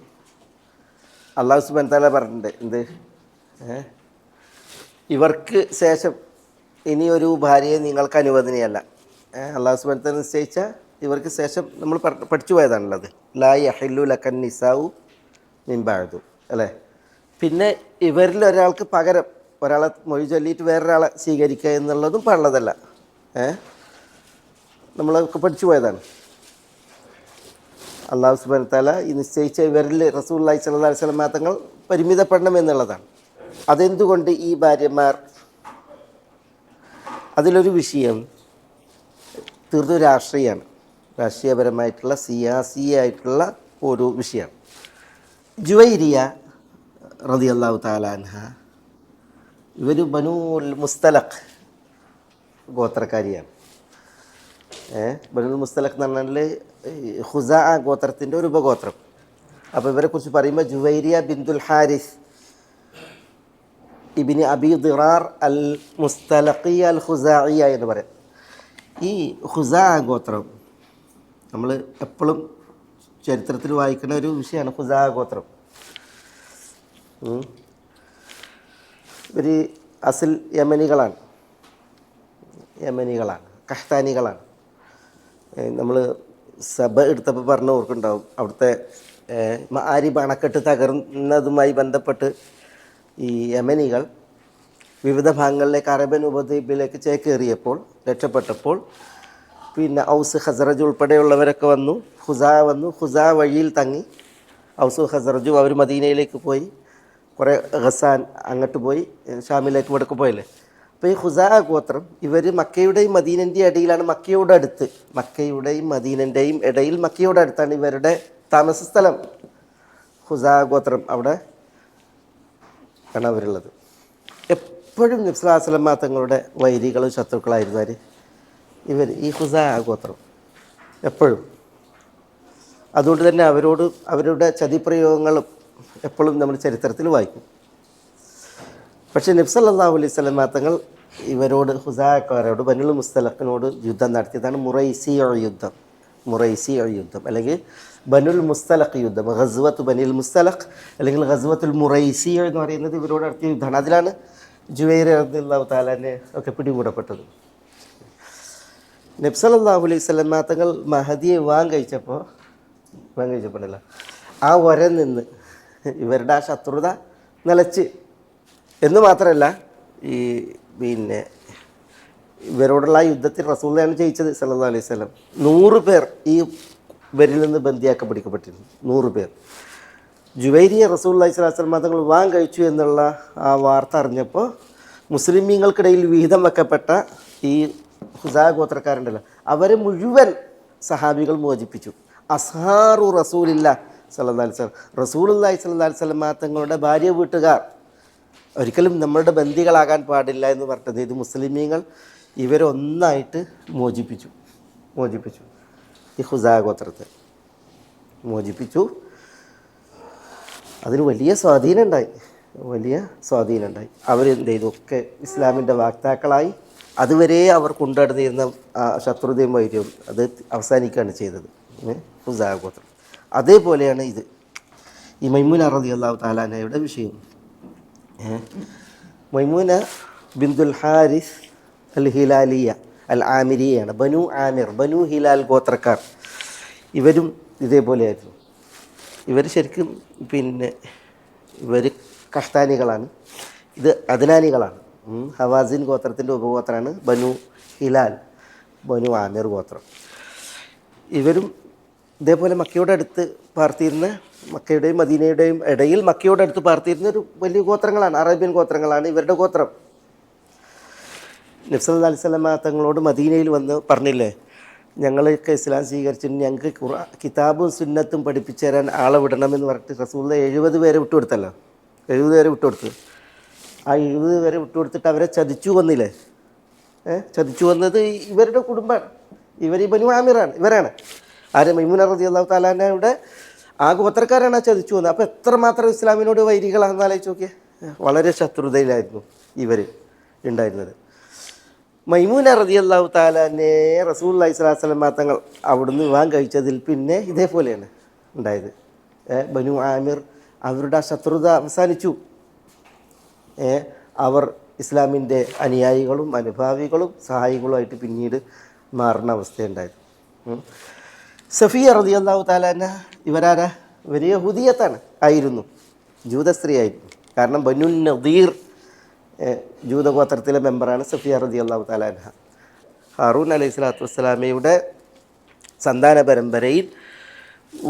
അല്ലാഹു സുബ്ഹാനഹു വ തആല പറഞ്ഞിട്ടുണ്ട് എന്ത്? ഇവർക്ക് ശേഷം ഇനിയൊരു ഭാര്യയെ നിങ്ങൾക്ക് അനുവദനീയമല്ല. അല്ലാഹു സുബ്ഹാനഹു വ തആല നിശ്ചയിച്ച ഇവർക്ക് ശേഷം നമ്മൾ പഠിച്ചു പോയതാണുള്ളത്. ലാ യഹില്ലു ലക്കൻ നിസാഉ മിൻ ബഅദു, അല്ലേ? പിന്നെ ഇവരിൽ ഒരാൾക്ക് പകരം ഒരാളെ മൊഴി ചൊല്ലിയിട്ട് വേറൊരാളെ സ്വീകരിക്കുക എന്നുള്ളതും പാടുള്ളതല്ല. നമ്മളൊക്കെ പഠിച്ചു പോയതാണ്. അല്ലാഹു സുബ്ഹാനഹു വ തആല ഈ നിശ്ചയിച്ച ഇവരിൽ റസൂലുള്ളാഹി സ്വല്ലല്ലാഹു അലൈഹി വസല്ലം തങ്ങൾ പരിമിതപ്പെടണം എന്നുള്ളതാണ്. അതെന്തുകൊണ്ട് ഈ ഭാര്യമാർ? അതിലൊരു വിഷയം തീർത്തും രാഷ്ട്രീയമാണ്, രാഷ്ട്രീയപരമായിട്ടുള്ള സിയാസിയായിട്ടുള്ള ഒരു വിഷയമാണ്. ജുവൈരിയ റളിയല്ലാഹു തആല അൻഹ ഇവർ ബനൂൽ മുസ്തലഖ് ഗോത്രക്കാരിയാണ്. ബനുൽ മുസ്തലഖ് എന്ന് പറഞ്ഞാൽ ഖുസാ ഗോത്രത്തിൻ്റെ ഒരു ഉപഗോത്രം. അപ്പോൾ ഇവരെക്കുറിച്ച് പറയുമ്പോൾ ജുവൈരിയ ബിന്തുൽ ഹാരിസ് ഇബ്നി അബി ദിറാർ അൽ മുസ്തലഖിയ അൽ ഖുസാഇയ എന്ന് പറയും. ഈ ഖുസാ ഗോത്രം നമ്മൾ എപ്പോഴും ചരിത്രത്തിൽ വായിക്കുന്ന ഒരു വിഷയമാണ്. ഖുസാ ഗോത്രം ഇവർ അസിൽ യമനികളാണ്, കഹ്താനികളാണ്. നമ്മൾ സഭ എടുത്തപ്പോൾ പറഞ്ഞ ഓർക്കുണ്ടാവും, അവിടുത്തെ മആരിബ് അണക്കെട്ട് തകർന്നതുമായി ബന്ധപ്പെട്ട് ഈ യമനികൾ വിവിധ ഭാഗങ്ങളിലേക്ക് അറേബ്യൻ ഉപദ്വീപിലേക്ക് ചേക്കേറിയപ്പോൾ, രക്ഷപ്പെട്ടപ്പോൾ പിന്നെ ഔസ് ഖസറജ് ഉൾപ്പെടെയുള്ളവരൊക്കെ വന്നു. ഖുസാ വഴിയിൽ തങ്ങി. ഔസ് ഖസറജും അവർ മദീനയിലേക്ക് പോയി. കുറേ ഖസാൻ അങ്ങോട്ട് പോയി, ഷാമിലേക്ക് ഇവിടേക്ക് പോയല്ലേ. അപ്പോൾ ഈ ഖുസാ ഗോത്രം ഇവർ മക്കയുടെയും മദീനൻ്റെയും ഇടയിലാണ്. മക്കയുടെയും മദീനൻ്റെയും ഇടയിൽ മക്കയോട് അടുത്താണ് ഇവരുടെ താമസ സ്ഥലം. ഖുസാ ഗോത്രം അവിടെ ആണ് അവരുള്ളത്. എപ്പോഴും നബി സല്ലല്ലാഹു അലൈഹി വസല്ലം തങ്ങളുടെ വൈരികളും ശത്രുക്കളായിരുന്നു ഇവർ, ഈ ഖുസാ ഗോത്രം എപ്പോഴും. അതുകൊണ്ട് തന്നെ അവരുടെ ചതിപ്രയോഗങ്ങളും എപ്പോഴും നമ്മൾ ചരിത്രത്തിൽ വായിക്കും. പക്ഷേ നബി സല്ലല്ലാഹു അലൈഹി വസല്ലം തങ്ങൾ ഇവരോട്, ഖുസാക്കാരോട്, ബനുൽ മുസ്തലഖിനോട് യുദ്ധം നടത്തിയതാണ് മുറൈസി യുദ്ധം അല്ലെങ്കിൽ ബനുൽ മുസ്തലഖ് യുദ്ധം. ഗസ്വത്ത് ബനുൽ മുസ്തലഖ് അല്ലെങ്കിൽ ഗസ്വത്തുൽ മുറൈസി എന്ന് പറയുന്നത് ഇവരോട് നടത്തിയ യുദ്ധമാണ്. അതിലാണ് ജുവൈർ റളിയല്ലാഹു തആലയെ ഒക്കെ പിടികൂടപ്പെട്ടത്. നബി സല്ലല്ലാഹു അലൈഹി വസല്ലം തങ്ങൾ മഹദിയെ വിവാഹം കഴിച്ചപ്പോഴല്ല, ആ വരം നിന്ന് ഇവരുടെ ആ ശത്രുത നിലച്ച് എന്ന് മാത്രമല്ല, ഈ പിന്നെ ഇവരോടുള്ള ആ യുദ്ധത്തിൽ റസൂലുള്ളാഹിയാണ് ജയിച്ചത് സല്ലല്ലാഹു അലൈഹി വസല്ലം. 100 പേർ ഈ ഇവരിൽ നിന്ന് പിടിക്കപ്പെട്ടിരുന്നു. 100 പേർ. ജുവൈരിയെ റസൂലുള്ളാഹി സ്വല്ലല്ലാഹു അലൈഹി വസല്ലം തങ്ങൾ വിവാഹം കഴിച്ചു എന്നുള്ള ആ വാർത്ത അറിഞ്ഞപ്പോൾ മുസ്ലിമീങ്ങൾക്കിടയിൽ വിഹിതം വെക്കപ്പെട്ട ഈ ഖുസാ ഗോത്രക്കാരുണ്ടല്ലോ, അവരെ മുഴുവൻ സഹാബികൾ മോചിപ്പിച്ചു. അസ്ഹാറു റസൂലില്ലാഹി സ്വല്ലല്ലാഹു അലൈഹി വസല്ലം, റസൂലുള്ളാഹി സ്വല്ലല്ലാഹു അലൈഹി വസല്ലം തങ്ങളുടെ ഭാര്യ വീട്ടുകാർ ഒരിക്കലും നമ്മളുടെ ബന്ദികളാകാൻ പാടില്ല എന്ന് പറഞ്ഞത് ഇത് മുസ്ലിമീങ്ങൾ ഇവരൊന്നായിട്ട് മോചിപ്പിച്ചു. ഈ ഖുസാ ഗോത്രത്തെ മോചിപ്പിച്ചു. അതിന് വലിയ സ്വാധീനം ഉണ്ടായി. അവരെന്ത് ചെയ്തു? ഒക്കെ ഇസ്ലാമിൻ്റെ വാക്താക്കളായി, അതുവരെ അവർ കൊണ്ടുനടന്നിരുന്ന ആ ശത്രുതയും വൈര്യവും അത് അവസാനിക്കുകയാണ് ചെയ്തത്. ഖുസാ ഗോത്രം. അതേപോലെയാണ് ഇത് ഈ മൈമൂന റളിയല്ലാഹു തആല അൻഹയുടെ വിഷയം. മൈമൂന ബിന്തുൽ ഹാരിസ് അൽ ഹിലാലിയ അൽ ആമിരിയാണ്. ബനു ആമിർ, ബനു ഹിലാൽ ഗോത്രക്കാർ. ഇവരും ഇതേപോലെയായിരുന്നു. ഇവർ ശരിക്കും ഇവർ കഷ്താനികളാണ്, ഇത് അദ്നാനികളാണ്. ഹവാസിൻ ഗോത്രത്തിൻ്റെ ഉപഗോത്രമാണ് ബനു ഹിലാൽ, ബനു ആമിർ ഗോത്രം. ഇവരും ഇതേപോലെ മക്കയുടെ അടുത്ത് പാർത്തിരുന്ന, മക്കയുടെയും മദീനയുടെയും ഇടയിൽ മക്കയുടെ അടുത്ത് പാർത്തിരുന്ന ഒരു വലിയ ഗോത്രങ്ങളാണ്, അറേബ്യൻ ഗോത്രങ്ങളാണ് ഇവരുടെ ഗോത്രം. നബി സല്ലല്ലാഹു അലൈഹി വസല്ലം തങ്ങളോട് മദീനയിൽ വന്ന് പറഞ്ഞില്ലേ, ഞങ്ങളൊക്കെ ഇസ്ലാം സ്വീകരിച്ചിട്ട് ഞങ്ങൾക്ക് കിതാബും സുന്നത്തും പഠിപ്പിച്ചു തരാൻ ആളെ വിടണമെന്ന് പറഞ്ഞിട്ട് റസൂലുള്ളാഹി 70 പേരെ വിട്ടുകൊടുത്തല്ലോ. 70 പേരെ വിട്ടുകൊടുത്തു. ആ 70 പേരെ വിട്ടുകൊടുത്തിട്ട് അവരെ ചതിച്ചു കൊന്നില്ലേ. ചതിച്ചു വന്നത് ഇവരുടെ കുടുംബമാണ്, ഇവർ ഈ ബനു ആമിറാണ്, ഇവരാണ്. ആര്? മൈമൂന റളിയല്ലാഹു തആല അൻഹയുടെ ആ ഗോത്രക്കാരാണ് ആ ചതിച്ചു വന്നത്. അപ്പോൾ എത്രമാത്രം ഇസ്ലാമിനോട് വൈരികളാണെന്ന് ആലോചിച്ച് നോക്കിയേ. വളരെ ശത്രുതയിലായിരുന്നു ഇവർ ഉണ്ടായിരുന്നത്. മൈമൂന റളിയല്ലാഹു തആല അൻഹയെ റസൂലുള്ളാഹി സ്വല്ലല്ലാഹു അലൈഹി വസല്ലം തങ്ങൾ അവിടുന്ന് വിവാഹം കഴിച്ചതിൽ പിന്നെ ഇതേപോലെയാണ് ഉണ്ടായത്. ബനു ആമിർ അവരുടെ ആ ശത്രുത അവസാനിച്ചു. അവർ ഇസ്ലാമിൻ്റെ അനുയായികളും അനുഭാവികളും സഹായികളുമായിട്ട് പിന്നീട് മാറുന്ന അവസ്ഥയുണ്ടായത്. സഫിയ റളിയല്ലാഹു തആല അൻഹ ഇവരാരാ? ഇവർ യഹൂദിയത്താണ് ആയിരുന്നു, ജൂതസ്ത്രീ ആയിരുന്നു. കാരണം ബനു നദീർ ജൂതഗോത്രത്തിലെ മെമ്പറാണ് സഫിയ റളിയല്ലാഹു തആല അൻഹ. ഹാറൂൻ അലൈഹി സ്വലാത്തു വസ്സലാമയുടെ സന്താന പരമ്പരയിൽ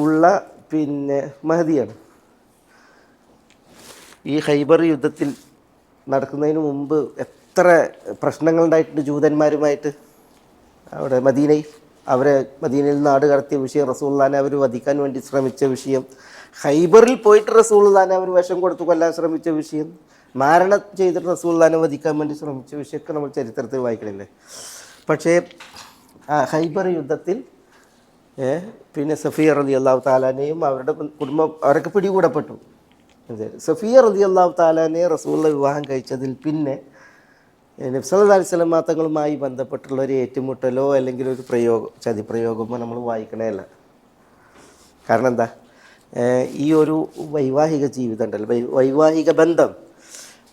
ഉള്ള മഹദിയാണ്. ഈ ഖൈബർ യുദ്ധത്തിൽ നടക്കുന്നതിന് മുമ്പ് എത്ര പ്രശ്നങ്ങളുണ്ടായിട്ടുണ്ട് ജൂതന്മാരുമായിട്ട് അവിടെ മദീനയിൽ. അവരെ മദീനയിൽ നാട് കടത്തിയ വിഷയം, റസൂലുള്ളാഹിനെ അവർ വധിക്കാൻ വേണ്ടി ശ്രമിച്ച വിഷയം, ഖൈബറിൽ പോയിട്ട് റസൂലുള്ളാഹിനെ അവർ വിഷം കൊടുത്തു കൊല്ലാൻ ശ്രമിച്ച വിഷയം, മാരണം ചെയ്തിട്ട് റസൂലുള്ളാഹിനെ വധിക്കാൻ വേണ്ടി ശ്രമിച്ച വിഷയമൊക്കെ നമ്മൾ ചരിത്രത്തിൽ വായിക്കണില്ലേ. പക്ഷേ ആ ഖൈബർ യുദ്ധത്തിൽ സഫിയ റളിയല്ലാഹു തആല അൻഹയും അവരുടെ കുടുംബം അവരൊക്കെ പിടികൂടപ്പെട്ടു. സഫിയ റളിയല്ലാഹു തആല അൻഹയെ റസൂലുള്ളാഹി വിവാഹം കഴിച്ചതിൽ പിന്നെ നബി സല്ലല്ലാഹു അലൈഹി വസല്ലം തങ്ങളുമായി ബന്ധപ്പെട്ടുള്ള ഒരു ഏറ്റുമുട്ടലോ അല്ലെങ്കിൽ ഒരു ചതിപ്രയോഗമോ നമ്മൾ വായിക്കണേയല്ല. കാരണം എന്താ, ഈ ഒരു വൈവാഹിക ജീവിതം ഉണ്ടല്ലോ, വൈവാഹിക ബന്ധം,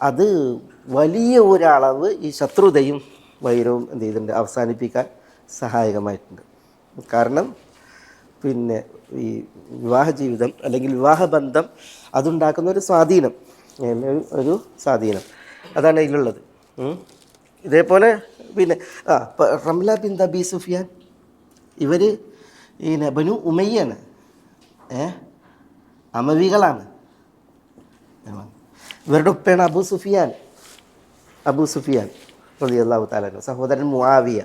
അത് വലിയ ഒരളവ് ഈ ശത്രുതയും വൈരവും എന്ത് ചെയ്തിട്ടുണ്ട്, അവസാനിപ്പിക്കാൻ സഹായകമായിട്ടുണ്ട്. കാരണം ഈ വിവാഹ ജീവിതം അല്ലെങ്കിൽ വിവാഹബന്ധം അതുണ്ടാക്കുന്ന ഒരു സ്വാധീനം, അതാണ് അതിലുള്ളത്. ഇതേപോലെ റംല ബിൻത് അബി സുഫിയാൻ, ഇവർ ബനു ഉമയ്യാണ്, അമവികളാണ്. ഇവരുടെ ഉപ്പയാണ് അബൂ സുഫിയാൻ റളിയല്ലാഹു തആല അൻഹു, സഹോദരൻ മുആവിയ.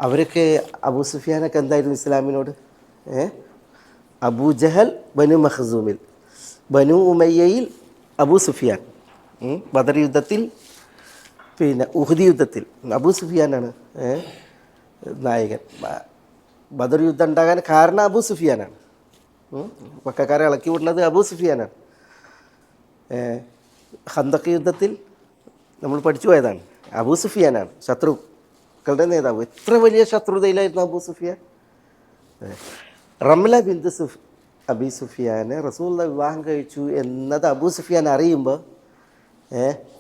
അവരൊക്കെ അബൂ സുഫിയാനൊക്കെ എന്തായിരുന്നു ഇസ്ലാമിനോട്? അബൂ ജഹൽ ബനു മഖ്സൂമിൽ, ബനു ഉമയ്യയിൽ അബൂ സുഫിയാൻ, ബദർ യുദ്ധത്തിൽ ഉഹദ് യുദ്ധത്തിൽ അബൂ സുഫിയാനാണ് നായകൻ. ബദർ യുദ്ധം ഉണ്ടാകാൻ കാരണം അബൂ സുഫിയാനാണ്. മക്കക്കാരെ ഇളക്കി വിടുന്നത് അബൂ സുഫിയാനാണ്. ഖന്തഖ് യുദ്ധത്തിൽ നമ്മൾ പഠിച്ചു പോയതാണ്, അബൂ സുഫിയാനാണ് ശത്രുക്കളുടെ നേതാവ്. എത്ര വലിയ ശത്രുതയിലായിരുന്നു അബൂ സുഫിയാൻ. റംല ബിൻത് അബി സുഫിയാനെ റസൂലുള്ളാഹി വിവാഹം കഴിച്ചു എന്നത് അബൂ സുഫിയാൻ അറിയുമ്പോൾ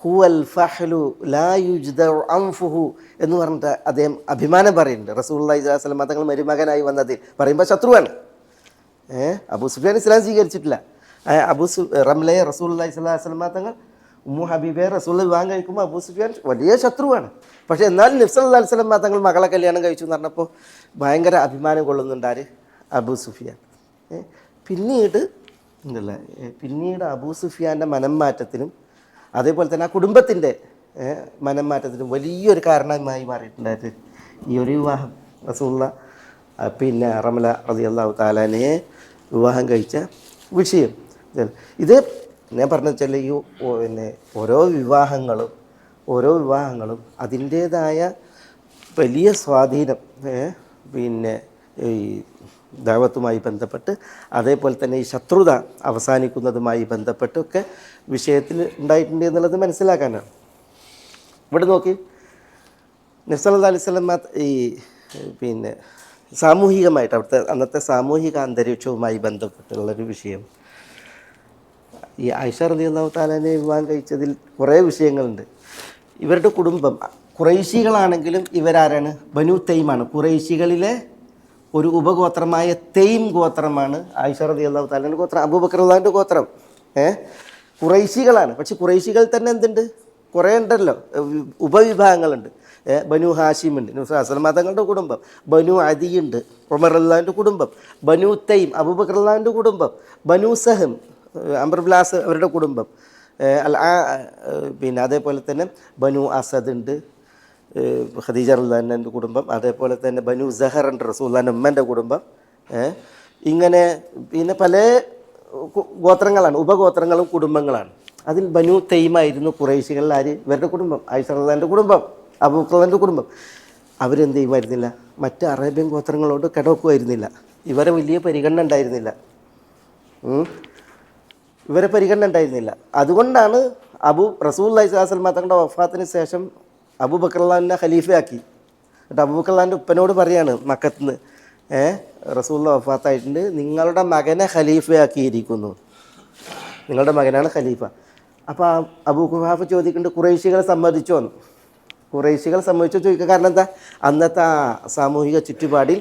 ഹുവൽ ഫഹ്ലു ലാ യുജ്ദഉ അൻഫുഹു എന്ന് പറഞ്ഞിട്ട് അദ്ദേഹം അഭിമാനം പറയുന്നുണ്ട്. റസൂലുള്ളാഹി സ്വല്ലല്ലാഹു അലൈഹി വസല്ലം തങ്ങൾ മരുമകനായി വന്നതിൽ പറയുമ്പോൾ ശത്രുവാണ്. അബൂ സുഫിയാൻ ഇസ്ലാം സ്വീകരിച്ചിട്ടില്ല. റംലയെ റസൂലുള്ളാഹി സ്വല്ലല്ലാഹു അലൈഹി വസല്ലം തങ്ങൾ ഉമ്മു ഹബീബയെ റസൂലുള്ളാഹി വിവാഹം കഴിക്കുമ്പോൾ അബൂ സുഫിയാൻ വലിയ ശത്രുവാണ്. പക്ഷേ എന്നാലും നബി സല്ലല്ലാഹു അലൈഹി വസല്ലം തങ്ങൾ മകളെ കല്യാണം കഴിച്ചു എന്ന് പറഞ്ഞപ്പോൾ ഭയങ്കര അഭിമാനം കൊള്ളുന്നുണ്ട് ആര്? അബൂ സുഫിയാൻ. പിന്നീട് അബൂ സുഫിയാൻ്റെ മനംമാറ്റത്തിനും അതേപോലെ തന്നെ ആ കുടുംബത്തിൻ്റെ മനംമാറ്റത്തിനും വലിയൊരു കാരണമായി മാറിയിട്ടുണ്ടായത് ഈ ഒരു വിവാഹം. റസൂലുള്ളാഹി റംല റളിയല്ലാഹു തആല അൻഹയെ വിവാഹം കഴിച്ച വിഷയം ഇത് ഞാൻ പറഞ്ഞു വെച്ചാൽ ഈ ഓരോ വിവാഹങ്ങളും അതിൻ്റേതായ വലിയ സ്വാധീനം ഈ ദഅവത്തുമായി ബന്ധപ്പെട്ട് അതേപോലെ തന്നെ ഈ ശത്രുത അവസാനിക്കുന്നതുമായി ബന്ധപ്പെട്ടൊക്കെ വിഷയത്തിൽ ഉണ്ടായിട്ടുണ്ട് എന്നുള്ളത് മനസ്സിലാക്കാനാണ്. ഇവിടെ നോക്കി, നബി സല്ലല്ലാഹു അലൈഹി വസല്ലം ഈ പിന്നെ സാമൂഹികമായിട്ട് അവിടുത്തെ അന്നത്തെ സാമൂഹിക അന്തരീക്ഷവുമായി ബന്ധപ്പെട്ടുള്ളൊരു വിഷയം, ഈ ആയിഷ റളിയല്ലാഹു തആലയെ വിവാഹം കഴിച്ചതിൽ കുറേ വിഷയങ്ങളുണ്ട്. ഇവരുടെ കുടുംബം ഖുറൈശികളാണെങ്കിലും ഇവരാരാണ്? ബനു തൈമാണ്. ഖുറൈശികളിലെ ഒരു ഉപഗോത്രമായ തെയ്ം ഗോത്രമാണ് ആയിഷ റളിയല്ലാഹു തആലയുടെ ഗോത്രം, അബൂബക്കർ റളിയല്ലാഹുവിൻ്റെ ഗോത്രം. ഖുറൈശികളാണ്. പക്ഷെ ഖുറൈശികൾ തന്നെ എന്തുണ്ട്? കുറേ ഉണ്ടല്ലോ, ഉപവിഭാഗങ്ങളുണ്ട്. ബനു ഹാഷിമുണ്ട്, നബി തങ്ങളുടെ കുടുംബം. ബനു അദിയുണ്ട്, ഉമർ റളിയല്ലാഹുവിൻ്റെ കുടുംബം. ബനു തൈം, അബൂബക്കർ റളിയല്ലാഹുവിൻ്റെ കുടുംബം. ബനു സഹം, അംർ ഇബ്നു ആസ് അവരുടെ കുടുംബം. പിന്നെ അതേപോലെ തന്നെ ബനു അസദ് ഉണ്ട്, ഖദീജ റളിയല്ലാഹുവിൻ്റെ കുടുംബം. അതേപോലെ തന്നെ ബനു സഹർ ഉണ്ട്, റസൂലുള്ളാഹിൻ്റെ ഉമ്മൻ്റെ കുടുംബം. ഇങ്ങനെ പിന്നെ പല ഗോത്രങ്ങളാണ്, ഉപഗോത്രങ്ങളും കുടുംബങ്ങളാണ്. അതിൽ ബനു തൈമായിരുന്നു ഖുറൈശികളിൽ ആര്? ഇവരുടെ കുടുംബം, ആയിഷ റളിയല്ലാഹുവിൻ്റെ കുടുംബം, അബൂബക്കർ റളിയല്ലാഹുവിൻ്റെ കുടുംബം. അവരെന്ത് ചെയ്യുമായിരുന്നില്ല? മറ്റ് അറേബ്യൻ ഗോത്രങ്ങളോട് കിടക്കുമായിരുന്നില്ല. ഇവരെ വലിയ പരിഗണന ഉണ്ടായിരുന്നില്ല. ഇവരെ പരിഗണന ഉണ്ടായിരുന്നില്ല. അതുകൊണ്ടാണ് റസൂലുള്ളാഹി സ്വല്ലല്ലാഹു അലൈഹി വസല്ലം തങ്ങളുടെ വഫാത്തിന് ശേഷം അബൂബക്കർ റളിയല്ലാഹുവിനെ ഖലീഫയാക്കി. എന്നിട്ട് അബൂബക്കർ റളിയല്ലാഹുവിൻ്റെ ഉപ്പനോട് പറയാണ് മക്കത്തുനിന്ന്, റസൂലുള്ള വഫാത്തായിട്ടുണ്ട്, നിങ്ങളുടെ മകനെ ഖലീഫയാക്കിയിരിക്കുന്നു, നിങ്ങളുടെ മകനാണ് ഖലീഫ. അപ്പോൾ അബൂ ഖുഹാഫ ചോദിക്കുന്നുണ്ട്, ഖുറൈശികളെ സമ്മതിച്ചോ എന്ന്. ഖുറൈശികൾ സമ്മതിച്ചോ ചോദിക്കുക. കാരണം എന്താ? അന്നത്തെ ആ സാമൂഹിക ചുറ്റുപാടിൽ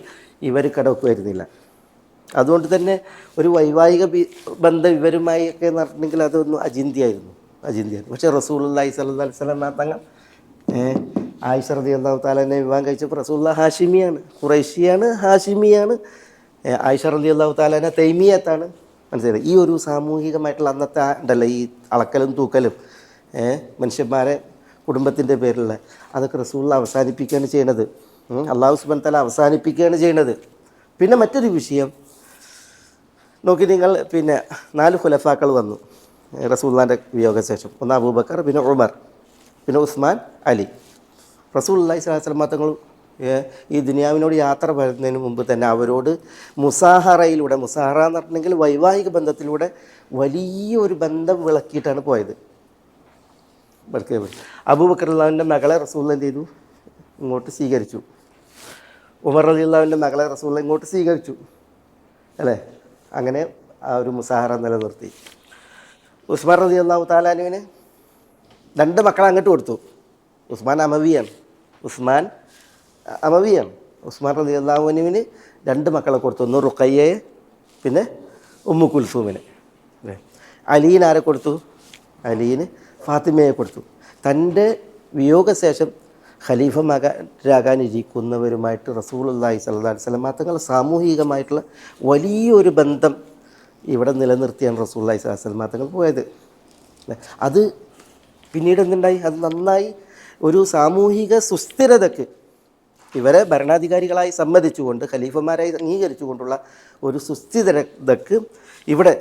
ഇവർ കിടക്കുമായിരുന്നില്ല. അതുകൊണ്ട് തന്നെ ഒരു വൈവാഹിക ബന്ധം ഇവരുമായി ഒക്കെ നടന്നിട്ടുണ്ടെങ്കിൽ അതൊന്നും അചിന്തിയായിരുന്നു. പക്ഷേ റസൂലുള്ളാഹി സ്വല്ലല്ലാഹു അലൈഹി വസല്ലം തങ്ങൾ ആയിഷ റളിയല്ലാഹു തആലയെ വിവാഹം കഴിച്ചപ്പോൾ റസൂലുള്ളാഹി ഹാഷിമിയാണ്, ഖുറൈശിയാണ്, ഹാഷിമിയാണ്. ആയിഷ റളിയല്ലാഹു തആല തൈമിയത്താണ്. മനസ്സിലായി? ഈ ഒരു സാമൂഹികമായിട്ടുള്ള അന്നത്തെ ഉണ്ടല്ലോ ഈ അളക്കലും തൂക്കലും, മനുഷ്യന്മാരെ കുടുംബത്തിൻ്റെ പേരിലുള്ള അതൊക്കെ റസൂലുള്ളാഹി അവസാനിപ്പിക്കുകയാണ് ചെയ്യണത്. അല്ലാഹു സുബ്ഹാനഹു വ തആല അവസാനിപ്പിക്കുകയാണ് ചെയ്യണത്. പിന്നെ മറ്റൊരു വിഷയം നോക്കി നിങ്ങൾ, പിന്നെ 4 ഖുലഫാക്കൾ വന്നു റസൂലുള്ളാഹിൻ്റെ വിയോഗശേഷം. ഒന്ന് അബൂബക്കർ, പിന്നെ ഉമർ, പിന്നെ ഉസ്മാൻ, അലി. റസൂലുള്ളാഹി സ്വല്ലല്ലാഹു അലൈഹി വസല്ലം തങ്ങൾ ഈ ദുനിയാവിനോട് യാത്ര പറയുന്നതിന് മുമ്പ് തന്നെ അവരോട് മുസാഹറയിലൂടെ, മുസാഹറ എന്ന് പറഞ്ഞിട്ടുണ്ടെങ്കിൽ വൈവാഹിക ബന്ധത്തിലൂടെ വലിയൊരു ബന്ധം വിളക്കിയിട്ടാണ് പോയത്. അബൂബക്കർ റളിയല്ലാഹുവിൻ്റെ മകളെ റസൂലുള്ളാഹി എന്ത് ചെയ്തു? ഇങ്ങോട്ട് സ്വീകരിച്ചു. ഉമർ റളിയല്ലാഹുവിൻ്റെ മകളെ റസൂലുള്ളാഹി ഇങ്ങോട്ട് സ്വീകരിച്ചു, അല്ലേ? അങ്ങനെ ആ ഒരു മുസാഹറ നിലനിർത്തി. ഉസ്മാൻ റളിയല്ലാഹു തആല അൻഹുവിന് 2 മക്കളെ അങ്ങോട്ട് കൊടുത്തു. ഉസ്മാൻ അമവിയാണ്. ഉസ്മാൻ റളിയല്ലാഹു അൻഹുവിന് 2 മക്കളെ കൊടുത്തു. ഒന്ന് റുഖയ്യയെ, പിന്നെ ഉമ്മു കുൽസൂമിനെ. അലീന് ആരെ കൊടുത്തു? അലീന് ഫാത്തിമയെ കൊടുത്തു. തൻ്റെ വിയോഗശേഷം ഖലീഫ മകരാകാനിരിക്കുന്നവരുമായിട്ട് റസൂലുള്ളാഹി സ്വല്ലല്ലാഹു അലൈഹി വസല്ലം തങ്ങൾ സാമൂഹികമായിട്ടുള്ള വലിയൊരു ബന്ധം ഇവിടെ നിലനിർത്തിയാണ് റസൂലുള്ളാഹി സ്വല്ലല്ലാഹു അലൈഹി വസല്ലം തങ്ങൾ പോയത്. അത് പിന്നീട് എന്തുണ്ടായി? അത് നന്നായി ഒരു സാമൂഹിക സുസ്ഥിരതയ്ക്ക്, ഇവരെ ഭരണാധികാരികളായി സമ്മതിച്ചുകൊണ്ട്, ഖലീഫമാരായി അംഗീകരിച്ചുകൊണ്ടുള്ള ഒരു സുസ്ഥിരതയ്ക്ക് ഇവിടെ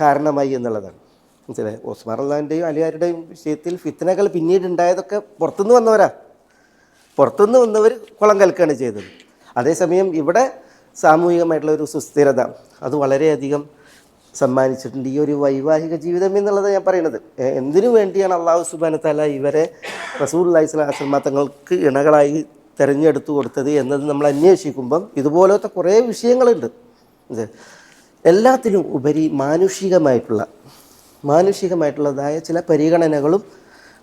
കാരണമായി എന്നുള്ളതാണ്. മനസ്സിലായി? ഉസ്മാൻ റളിയല്ലാഹുവിൻ്റെയും അലിയാരുടെയും വിഷയത്തിൽ ഫിത്നകൾ പിന്നീട് ഉണ്ടായതൊക്കെ പുറത്തുനിന്ന് വന്നവർ കുളം കലക്കുകയാണ് ചെയ്തത്. അതേസമയം ഇവിടെ സാമൂഹികമായിട്ടുള്ള ഒരു സുസ്ഥിരത അത് വളരെയധികം സമ്മാനിച്ചിട്ടുണ്ട് ഈ ഒരു വൈവാഹിക ജീവിതം എന്നുള്ളത് ഞാൻ പറയുന്നത്. എന്തിനു വേണ്ടിയാണ് അല്ലാഹു സുബ്ഹാനഹു വ തആല ഇവരെ റസൂലുള്ളാഹി സ്വല്ലല്ലാഹു അലൈഹി വസല്ലം തങ്ങൾക്ക് ഇണകളായി തിരഞ്ഞെടുത്തു കൊടുത്തത് എന്നത് നമ്മൾ അന്വേഷിക്കുമ്പം ഇതുപോലത്തെ കുറേ വിഷയങ്ങളുണ്ട്. എല്ലാത്തിലും ഉപരി മാനുഷികമായിട്ടുള്ളതായ ചില പരിഗണനകളും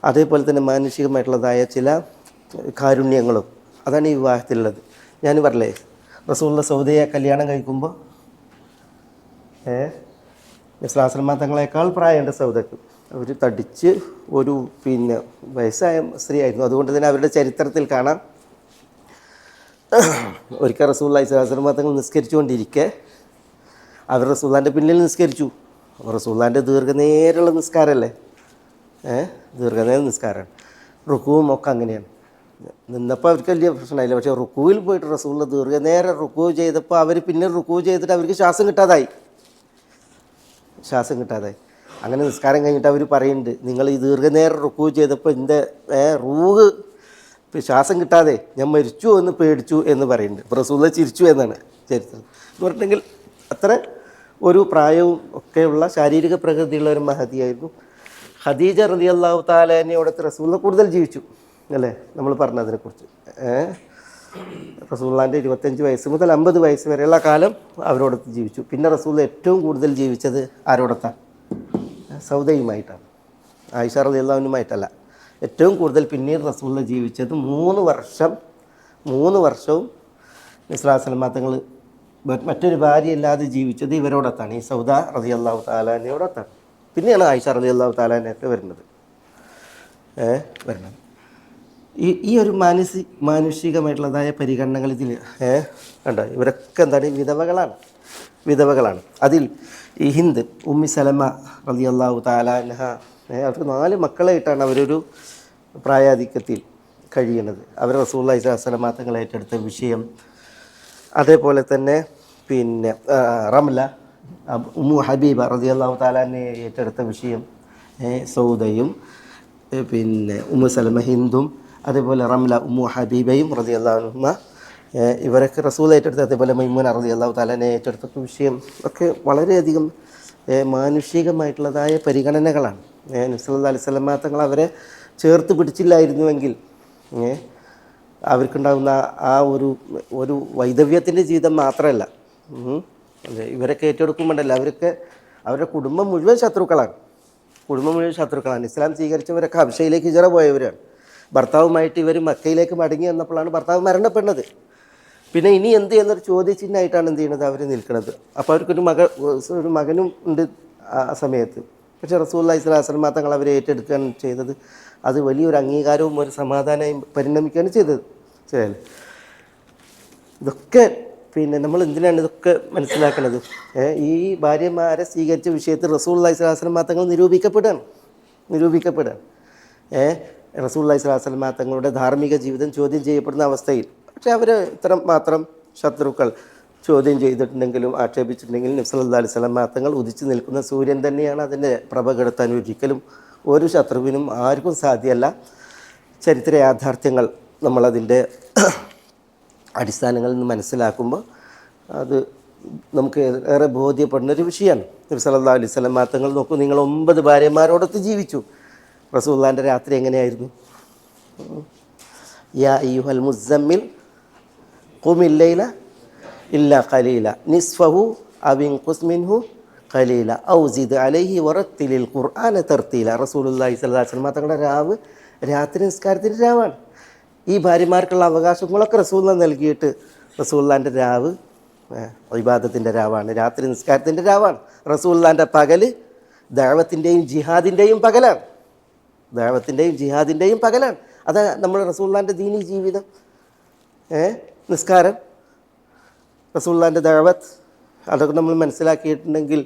അതേപോലെ തന്നെ മാനുഷികമായിട്ടുള്ളതായ ചില കാരുണ്യങ്ങളും അതാണ് ഈ വിവാഹത്തിലുള്ളത്. ഞാൻ പറഞ്ഞില്ലേ, റസൂലുള്ള സൗദയെ കല്യാണം കഴിക്കുമ്പോൾ നബിസ്വല്ലല്ലാഹു തങ്ങളെക്കാൾ പ്രായമുണ്ട് സൗദക്ക്. അവർ തടിച്ച് ഒരു പിന്നെ വയസ്സായ സ്ത്രീ ആയിരുന്നു. അതുകൊണ്ട് തന്നെ അവരുടെ ചരിത്രത്തിൽ കാണാം, ഒരിക്കൽ റസൂലുള്ളാഹി സ്വല്ലല്ലാഹു അലൈഹി വസല്ലം തങ്ങൾ നിസ്കരിച്ചുകൊണ്ടിരിക്കെ അവർ റസൂലുള്ളാഹിൻ്റെ പിന്നിൽ നിസ്കരിച്ചു. അപ്പോൾ റസൂലുള്ളാഹിൻ്റെ ദീർഘനേരമുള്ള നിസ്കാരമല്ലേ, ദീർഘനേരം നിസ്കാരമാണ്. റുക്കുവും ഒക്കെ അങ്ങനെയാണ്. നിന്നപ്പോൾ അവർക്ക് വലിയ പ്രശ്നമായില്ല. പക്ഷേ റുക്കുവിൽ പോയിട്ട് റസൂലുള്ള ദീർഘനേരം റുക്കു ചെയ്തപ്പോൾ അവർ പിന്നെ റുക്കു ചെയ്തിട്ട് അവർക്ക് ശ്വാസം കിട്ടാതായി. അങ്ങനെ നിസ്കാരം കഴിഞ്ഞിട്ട് അവർ പറയുന്നുണ്ട്, നിങ്ങൾ ഈ ദീർഘനേരം റുക്കു ചെയ്തപ്പോൾ എൻ്റെ റൂഹ് ശ്വാസം കിട്ടാതെ ഞാൻ മരിച്ചു എന്ന് പേടിച്ചു എന്ന് പറയുന്നുണ്ട്. അപ്പോൾ റസൂലുള്ള ചിരിച്ചു എന്നാണ് ചരിത്രം. എന്ന് പറഞ്ഞിട്ടുണ്ടെങ്കിൽ അത്ര ഒരു പ്രായവും ഒക്കെയുള്ള ശാരീരിക പ്രകൃതിയുള്ള ഒരു മഹതിയായിരുന്നു. ഖദീജ റളിയല്ലാഹു തആല അൻഹയോടൊത്ത് റസൂലുള്ള കൂടുതൽ ജീവിച്ചു. അല്ലേ നമ്മൾ പറഞ്ഞതിനെക്കുറിച്ച്. റസൂലുള്ളാഹിൻ്റെ 25 വയസ്സ് മുതൽ 50 വയസ്സ് വരെയുള്ള കാലം അവരോടൊത്ത് ജീവിച്ചു. പിന്നെ റസൂൽ ഏറ്റവും കൂടുതൽ ജീവിച്ചത് ആരോടൊത്താണ്? സൗദയുമായിട്ടാണ്, ആയിഷ റളിയല്ലാഹു അൻഹയുമായിട്ടല്ല. ഏറ്റവും കൂടുതൽ പിന്നീട് റസൂൽ ജീവിച്ചത് 3 വർഷവും നിസ്ലാസ്ലമ തങ്ങൾ മറ്റൊരു ഭാര്യയില്ലാതെ ജീവിച്ചത് ഇവരോടൊത്താണ്, ഈ സൗദ റളിയല്ലാഹു തആല അൻഹയോടൊത്താണ്. പിന്നെയാണ് ആയിഷ റളിയല്ലാഹു തആല അൻഹയൊക്കെ വരുന്നത്. ഈ ഒരു മാനുഷികമായിട്ടുള്ളതായ പരിഗണനകൾ ഇതിൽ കണ്ടോ, ഇവരൊക്കെ എന്താണ്? വിധവകളാണ്. അതിൽ ഈ ഹിന്ദ് ഉമ്മി സലമ റളിയല്ലാഹു തആല അൻഹ, അവർക്ക് 4 മക്കളായിട്ടാണ് അവരൊരു പ്രായാധിക്യത്തിൽ കഴിയുന്നത്. അവർ റസൂലുള്ളാഹി സ്വല്ലല്ലാഹു അലൈഹി വസല്ലം തങ്ങൾ ഏറ്റെടുത്ത വിഷയം, അതേപോലെ തന്നെ പിന്നെ റംല ഉമ്മു ഹബീബ റളിയല്ലാഹു തആല അൻഹയെ ഏറ്റെടുത്ത വിഷയം, സൗദയും പിന്നെ ഉമ്മു സലമ ഹിന്ദും, അതേപോലെ റംല ഉമ്മു ഹബീബയും റളിയല്ലാഹു അൻഹുമ, ഇവരൊക്കെ റസൂൽ ഏറ്റെടുത്ത്, അതേപോലെ മൈമൂന റളിയല്ലാഹു തആല അൻഹയെ ഏറ്റെടുത്ത വിഷയം ഒക്കെ വളരെയധികം മാനുഷികമായിട്ടുള്ളതായ പരിഗണനകളാണ്. നബി സല്ലല്ലാഹു അലൈഹി വസല്ലം തങ്ങൾ അവരെ ചേർത്ത് പിടിച്ചില്ലായിരുന്നുവെങ്കിൽ അവർക്കുണ്ടാകുന്ന ആ ഒരു വൈദവ്യത്തിൻ്റെ ജീവിതം മാത്രമല്ല, ഇവരൊക്കെ ഏറ്റെടുക്കുമ്പോണ്ടല്ലോ അവരുടെ കുടുംബം മുഴുവൻ ശത്രുക്കളാണ്. ഇസ്ലാം സ്വീകരിച്ചവരൊക്കെ ഹബശയിലേക്ക് ഹിജറ പോയവരാണ്. ഭർത്താവുമായിട്ട് ഇവർ മക്കയിലേക്ക് മടങ്ങി വന്നപ്പോഴാണ് ഭർത്താവ് മരണപ്പെടുന്നത്. പിന്നെ ഇനി എന്ത് എന്നൊരു ചോദ്യചിഹ്നമായിട്ടാണ് എന്ത് ചെയ്യുന്നത് അവർ നിൽക്കുന്നത്. അപ്പോൾ അവർക്കൊരു മകനും ഉണ്ട് ആ സമയത്ത്. പക്ഷേ റസൂലുള്ളാഹി സ്വല്ലല്ലാഹു അലൈഹി വസല്ലം തങ്ങൾ അവരെ ഏറ്റെടുക്കുകയാണ് ചെയ്തത്. അത് വലിയൊരു അംഗീകാരവും ഒരു സമാധാനവും പരിണമിക്കുകയാണ് ചെയ്തത്. ശരിയല്ലേ? ഇതൊക്കെ പിന്നെ നമ്മൾ എന്തിനാണ് ഇതൊക്കെ മനസ്സിലാക്കുന്നത്? ഈ ഭാര്യമാരെ സ്വീകരിച്ച വിഷയത്തിൽ റസൂലുള്ളാഹി സ്വല്ലല്ലാഹു അലൈഹി വസല്ലം തങ്ങൾ നിരൂപിക്കപ്പെടുകയാണ്. റസൂലുള്ളാഹി സ്വല്ലല്ലാഹു അലൈഹി വസല്ലം തങ്ങളുടെ ധാർമ്മിക ജീവിതം ചോദ്യം ചെയ്യപ്പെടുന്ന അവസ്ഥയിൽ, പക്ഷേ അവർ ഇത്ര മാത്രം ശത്രുക്കൾ ചോദ്യം ചെയ്തിട്ടുണ്ടെങ്കിലും ആക്ഷേപിച്ചിട്ടുണ്ടെങ്കിലും നബി സല്ലല്ലാഹു അലൈഹി വസല്ലം തങ്ങൾ ഉദിച്ചു നിൽക്കുന്ന സൂര്യൻ തന്നെയാണ്. അതിൻ്റെ പ്രഭ കെടുത്താൻ ഒരിക്കലും ഒരു ശത്രുവിനും ആർക്കും സാധ്യമല്ല. ചരിത്ര യാഥാർത്ഥ്യങ്ങൾ നമ്മളതിൻ്റെ അടിസ്ഥാനങ്ങളിൽ നിന്ന് മനസ്സിലാക്കുമ്പോൾ അത് നമുക്ക് ഏറെ ബോധ്യപ്പെടുന്നൊരു വിഷയമാണ്. നബി സല്ലല്ലാഹു അലൈഹി വസല്ലം തങ്ങൾ നോക്കൂ, നിങ്ങൾ 9 ഭാര്യമാരോടൊത്ത് ജീവിച്ചു. റസൂലുള്ളാഹിൻ്റെ രാത്രി എങ്ങനെയായിരുന്നു? യാ അയ്യുഹൽ മുസ്സമ്മിൽ ഖുമിൽ ലൈല ഇല്ലാ ഖലീല നിസ്ഫഹു അവ ഇൻഖുസ് മിൻഹു ഖലീല ഔ സിദ് അലൈഹി വറത്തിലിൽ ഖുർആന തർത്തീല. റസൂലുള്ളാഹി സ്വല്ലല്ലാഹു അലൈഹി വസല്ലം തങ്ങളുടെ രാവ് രാത്രി നിസ്കാരത്തിൻ്റെ രാവാണ്. ഈ ഭാര്യമാർക്കുള്ള അവകാശങ്ങളൊക്കെ റസൂലുള്ളാഹി നൽകിയിട്ട് റസൂലുള്ളാഹിൻ്റെ രാവ് ഇബാദത്തിൻ്റെ രാവാണ്, രാത്രി നിസ്കാരത്തിൻ്റെ രാവാണ്. റസൂലുള്ളാഹിൻ്റെ പകൽ ദഅവത്തിൻ്റെയും ജിഹാദിൻ്റെയും പകലാണ്. അതാ നമ്മൾ റസൂലുള്ളാഹിൻ്റെ ദീനി ജീവിതം, നിസ്കാരം, റസൂലുള്ളാഹിൻ്റെ ദഅവത്ത്, അതൊക്കെ നമ്മൾ മനസ്സിലാക്കിയിട്ടുണ്ടെങ്കിൽ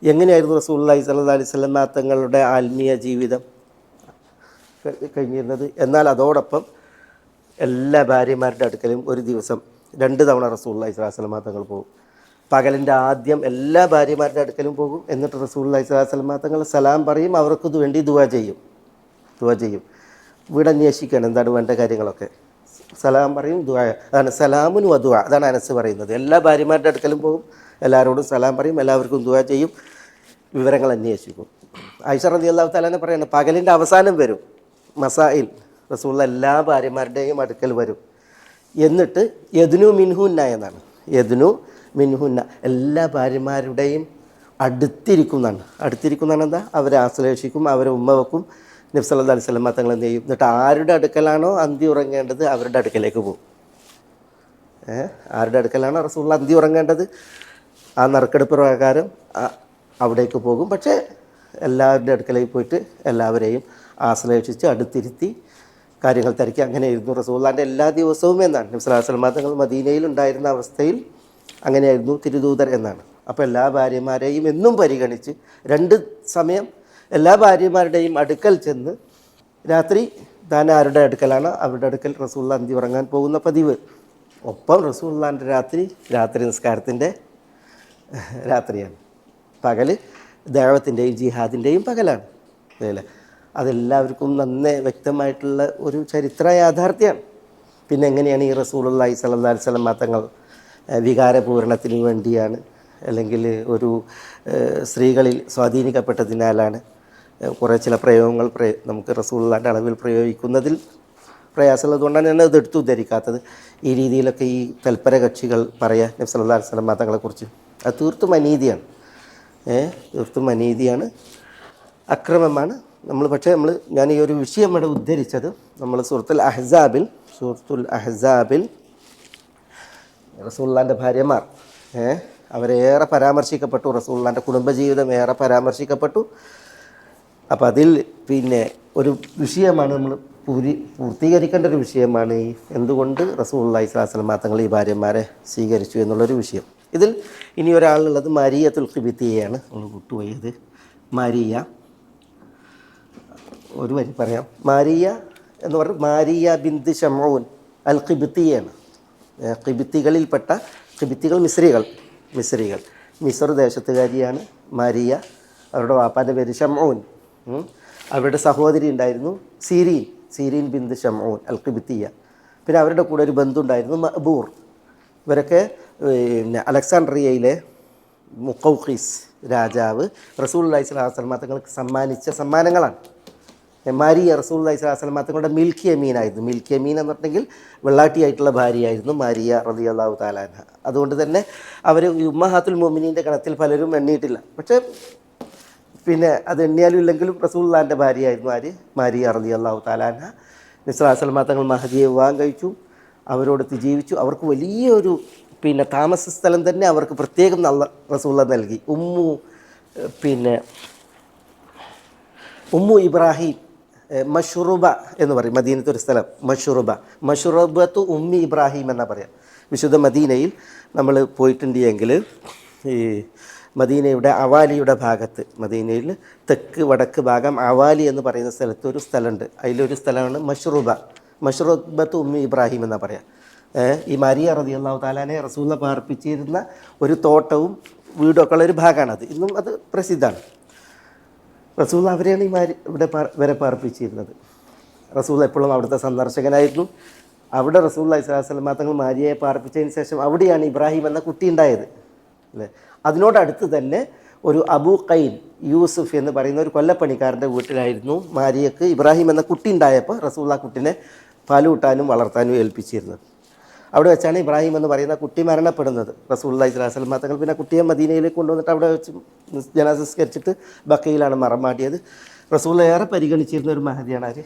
എങ്ങനെയായിരുന്നു റസൂലുള്ളാഹി സ്വല്ലല്ലാഹു അലൈഹി വസല്ലം തങ്ങളുടെ ആത്മീയ ജീവിതം കഴിഞ്ഞിരുന്നത്? എന്നാൽ അതോടൊപ്പം എല്ലാ ഭാര്യമാരുടെ അടുക്കലും ഒരു ദിവസം 2 തവണ റസൂലുള്ളാഹി സ്വല്ലല്ലാഹു അലൈഹി വസല്ലം തങ്ങൾ പോകും. പകലിൻ്റെ ആദ്യം എല്ലാ ഭാര്യമാരുടെ അടുക്കലും പോകും. എന്നിട്ട് റസൂലുള്ളാഹി സ്വല്ലല്ലാഹു അലൈഹി വസല്ലം തങ്ങൾ സലാം പറയും, അവർക്ക് വേണ്ടി ദുആ ചെയ്യും. വീടന്വേഷിക്കണം, എന്താണ് വേണ്ട കാര്യങ്ങളൊക്കെ. സലാം പറയും, ദുആ. അതാണ് സലാമുൻ വ ദുആ. അതാണ് അനസ് പറയുന്നത്. എല്ലാ ഭാര്യമാരുടെ അടുക്കലും പോകും, എല്ലാവരോടും സലാം പറയും, എല്ലാവർക്കും ദുആ ചെയ്യും, വിവരങ്ങൾ അന്വേഷിക്കും. ആയിഷ റളിയല്ലാഹു തആല പറയുന്നത്, പകലിൻ്റെ അവസാനം വരും മസായിൽ, റസൂലുള്ളാഹി എല്ലാ ഭാര്യമാരുടെയും അടുക്കൽ വരും. എന്നിട്ട് യദ്നു മിൻഹുന്ന എന്നാണ്, എല്ലാ ഭാര്യമാരുടെയും അടുത്തിരിക്കുന്നതാണ് എന്താ? അവരെ ആശ്ലേഷിക്കും, അവരെ ഉമ്മ വെക്കും. നബി സല്ലല്ലാഹു അലൈഹി വസല്ലം തങ്ങൾ എന്ത് ചെയ്യും? എന്നിട്ട് ആരുടെ അടുക്കലാണോ അന്തി ഉറങ്ങേണ്ടത് അവരുടെ അടുക്കലേക്ക് പോകും. ആരുടെ അടുക്കലാണോ റസൂലുള്ളാഹി അന്തി ഉറങ്ങേണ്ടത് ആ നറുക്കെടുപ്പ് പ്രകാരം അവിടേക്ക് പോകും. പക്ഷേ എല്ലാവരുടെ അടുക്കലേക്ക് പോയിട്ട് എല്ലാവരെയും ആശ്ലേഷിച്ച് അടുത്തിരുത്തി കാര്യങ്ങൾ തിരക്കി അങ്ങനെയായിരുന്നു റസൂലുള്ളാഹിൻ്റെ എല്ലാ ദിവസവും എന്നാണ്. നബി സല്ലല്ലാഹു അലൈഹി വസല്ലം തങ്ങൾ മദീനയിൽ ഉണ്ടായിരുന്ന അവസ്ഥയിൽ അങ്ങനെയായിരുന്നു തിരുദൂതർ എന്നാണ്. അപ്പോൾ എല്ലാ ഭാര്യമാരെയും എന്നും പരിഗണിച്ച് 2 സമയം എല്ലാ ഭാര്യമാരുടെയും അടുക്കൽ ചെന്ന് രാത്രി താൻ ആരുടെ അടുക്കലാണ് അവരുടെ അടുക്കൽ റസൂലുള്ളാഹി അന്തി ഉറങ്ങാൻ പോകുന്ന പതിവ്. ഒപ്പം റസൂലുള്ളാഹിൻ്റെ രാത്രി നിസ്കാരത്തിൻ്റെ രാത്രിയാണ്. പകൽ ദഅവത്തിൻ്റെയും ജിഹാദിൻ്റെയും പകലാണ്. അല്ലേ? അതെല്ലാവർക്കും നന്നേ വ്യക്തമായിട്ടുള്ള ഒരു ചരിത്ര യാഥാർത്ഥ്യമാണ്. പിന്നെ എങ്ങനെയാണ് ഈ റസൂലുള്ളാഹി സ്വല്ലല്ലാഹു അലൈഹി വസല്ലം തങ്ങൾ വികാരപൂരണത്തിന് വേണ്ടിയാണ്, അല്ലെങ്കിൽ ഒരു സ്ത്രീകളിൽ സ്വാധീനിക്കപ്പെട്ടതിനാലാണ് ചില പ്രയോഗങ്ങൾ നമുക്ക് റസൂലുള്ളാഹിൻ്റെ അളവിൽ പ്രയോഗിക്കുന്നതിൽ പ്രയാസമുള്ളത് കൊണ്ടാണ് ഞാൻ അത് എടുത്ത് ഉദ്ധരിക്കാത്തത്. ഈ രീതിയിലൊക്കെ ഈ തൽപര കക്ഷികൾ പറയാൻ നബി സല്ലല്ലാഹു അലൈഹി വസല്ലം തങ്ങളെക്കുറിച്ച് അത് തീർത്തും അനീതിയാണ്. തീർത്തും അനീതിയാണ്, അക്രമമാണ്. പക്ഷേ ഞാൻ ഈ ഒരു വിഷയം ഇവിടെ ഉദ്ധരിച്ചത് നമ്മൾ സൂറത്തുൽ അഹ്സാബിൽ റസൂലുള്ളാഹിൻ്റെ ഭാര്യമാർ അവരേറെ പരാമർശിക്കപ്പെട്ടു, റസൂലുള്ളാഹിൻ്റെ കുടുംബജീവിതം ഏറെ പരാമർശിക്കപ്പെട്ടു. അപ്പോൾ അതിൽ ഒരു വിഷയമാണ് നമ്മൾ പൂർത്തീകരിക്കേണ്ട ഒരു വിഷയമാണ് ഈ എന്തുകൊണ്ട് റസൂലുള്ളാഹി സ്വല്ലല്ലാഹു അലൈഹി വസല്ലം തങ്ങൾ ഈ ഭാര്യമാരെ സ്വീകരിച്ചു എന്നുള്ളൊരു വിഷയം. ഇതിൽ ഇനി ഒരാളുള്ളത് മാരിയത്തുൽ ഖിബിത്തിയയാണ്. നമ്മൾ വിട്ടുപോയത് മാരിയ. ഒരു വരി പറയാം. മാരിയ എന്ന് പറഞ്ഞാൽ മാരിയ ബിന്ത് ശമഊൻ അൽ ഖിബിത്തിയാണ്. ഖിബിത്തികൾ മിസ്രികൾ മിസ്ർ ദേശത്തുകാരിയാണ് മാരിയ. അവരുടെ വാപ്പാൻ്റെ പേര് ശമഊൻ. അവരുടെ സഹോദരി ഉണ്ടായിരുന്നു സീരീൻ ബിന്ത് ശമഊൻ അൽ ഖിബിത്തിയ. പിന്നെ അവരുടെ കൂടെ ഒരു ബന്ധുണ്ടായിരുന്നു മഅ്ബൂർ. ഇവരൊക്കെ അലക്സാണ്ട്രിയയിലെ മുഖൗഖീസ് രാജാവ് റസൂലുള്ളാഹി സ്വല്ലല്ലാഹു അലൈഹി വസല്ലം തങ്ങൾക്ക് സമ്മാനിച്ച സമ്മാനങ്ങളാണ്. മാരിയ റസൂലുള്ളാഹി സ്വല്ലല്ലാഹു അലൈഹി വസല്ലം തങ്ങളുടെ മിൽക്കി യമീനായിരുന്നു. മിൽക്കി യമീൻ എന്ന് പറഞ്ഞിട്ടുണ്ടെങ്കിൽ വെള്ളാട്ടിയായിട്ടുള്ള ഭാര്യയായിരുന്നു മാരിയ റളിയല്ലാഹു തആല അൻഹ. അതുകൊണ്ട് തന്നെ അവർ ഉമ്മഹാത്തുൽ മുഅ്മിനീൻ്റെ ഗണത്തിൽ പലരും എണ്ണിയിട്ടില്ല. പക്ഷേ അത് എണ്ണിയാലും ഇല്ലെങ്കിലും റസൂലുള്ളാഹിൻ്റെ ഭാര്യയായിരുന്നു മാരിയ റളിയല്ലാഹു തആല അൻഹ. നബി സല്ലല്ലാഹു അലൈഹി വസല്ലം തങ്ങൾ മഹദിയെ വിവാഹം കഴിച്ചു, അവരോടൊത്ത് ജീവിച്ചു. അവർക്ക് വലിയൊരു താമസ സ്ഥലം തന്നെ അവർക്ക് പ്രത്യേകം റസൂലുള്ളാഹി നൽകി. ഉമ്മു ഇബ്രാഹിം മഷ്റൂബ എന്ന് പറയും മദീനത്തെ ഒരു സ്ഥലം. മഷ്റൂബത്തു ഉമ്മി ഇബ്രാഹിം എന്നാ പറയാം. വിശുദ്ധ മദീനയിൽ നമ്മൾ പോയിട്ടുണ്ടെങ്കിൽ ഈ മദീനയുടെ അവാലിയുടെ ഭാഗത്ത്, മദീനയിൽ തെക്ക് വടക്ക് ഭാഗം അവാലി എന്ന് പറയുന്ന സ്ഥലത്ത് ഒരു സ്ഥലമുണ്ട്. അതിലൊരു സ്ഥലമാണ് മഷ്റൂബത്തു ഉമ്മി ഇബ്രാഹിം എന്നാ പറയാം. ഈ മാരിയ റളിയല്ലാഹു തആലാനെ റസൂല പാർപ്പിച്ചിരുന്ന ഒരു തോട്ടവും വീടൊക്കെ ഉള്ള ഒരു ഭാഗമാണത്. ഇന്നും അത് പ്രസിദ്ധമാണ്. റസൂൽ അവരെയാണ് ഇവിടെ വരെ പാർപ്പിച്ചിരുന്നത്. റസൂൽ എപ്പോഴും അവിടുത്തെ സന്ദർശകനായിരുന്നു. അവിടെ റസൂലുള്ളാഹി സ്വല്ലല്ലാഹു അലൈഹി വസല്ലം തങ്ങൾ മാരിയയെ പാർപ്പിച്ചതിന് ശേഷം അവിടെയാണ് ഇബ്രാഹിം എന്ന കുട്ടി ഉണ്ടായത് അല്ലേ. അതിനോടടുത്ത് തന്നെ ഒരു അബൂ ഖൈൻ യൂസുഫ് എന്ന് പറയുന്ന ഒരു കൊല്ലപ്പണിക്കാരൻ്റെ വീട്ടിലായിരുന്നു മാരിയക്ക് ഇബ്രാഹിം എന്ന കുട്ടി ഉണ്ടായപ്പോൾ റസൂലുള്ളാഹി കുട്ടിനെ പാലൂട്ടാനും വളർത്താനും ഏൽപ്പിച്ചിരുന്നത്. അവിടെ വെച്ചാണ് ഇബ്രാഹിം എന്ന് പറയുന്ന കുട്ടി മരണപ്പെടുന്നത്. റസൂലുള്ളാഹി സ്വല്ലല്ലാഹു അലൈഹി വസല്ലം തങ്ങൾ പിന്നെ കുട്ടിയെ മദീനയിലേക്ക് കൊണ്ടുവന്നിട്ട് അവിടെ വെച്ച് ജനാസ സംസ്കരിച്ചിട്ട് ബക്കയിലാണ് മറമാടിയത്. റസൂൽ ഏറെ പരിഗണിച്ചിരുന്ന ഒരു മഹദിയാണ്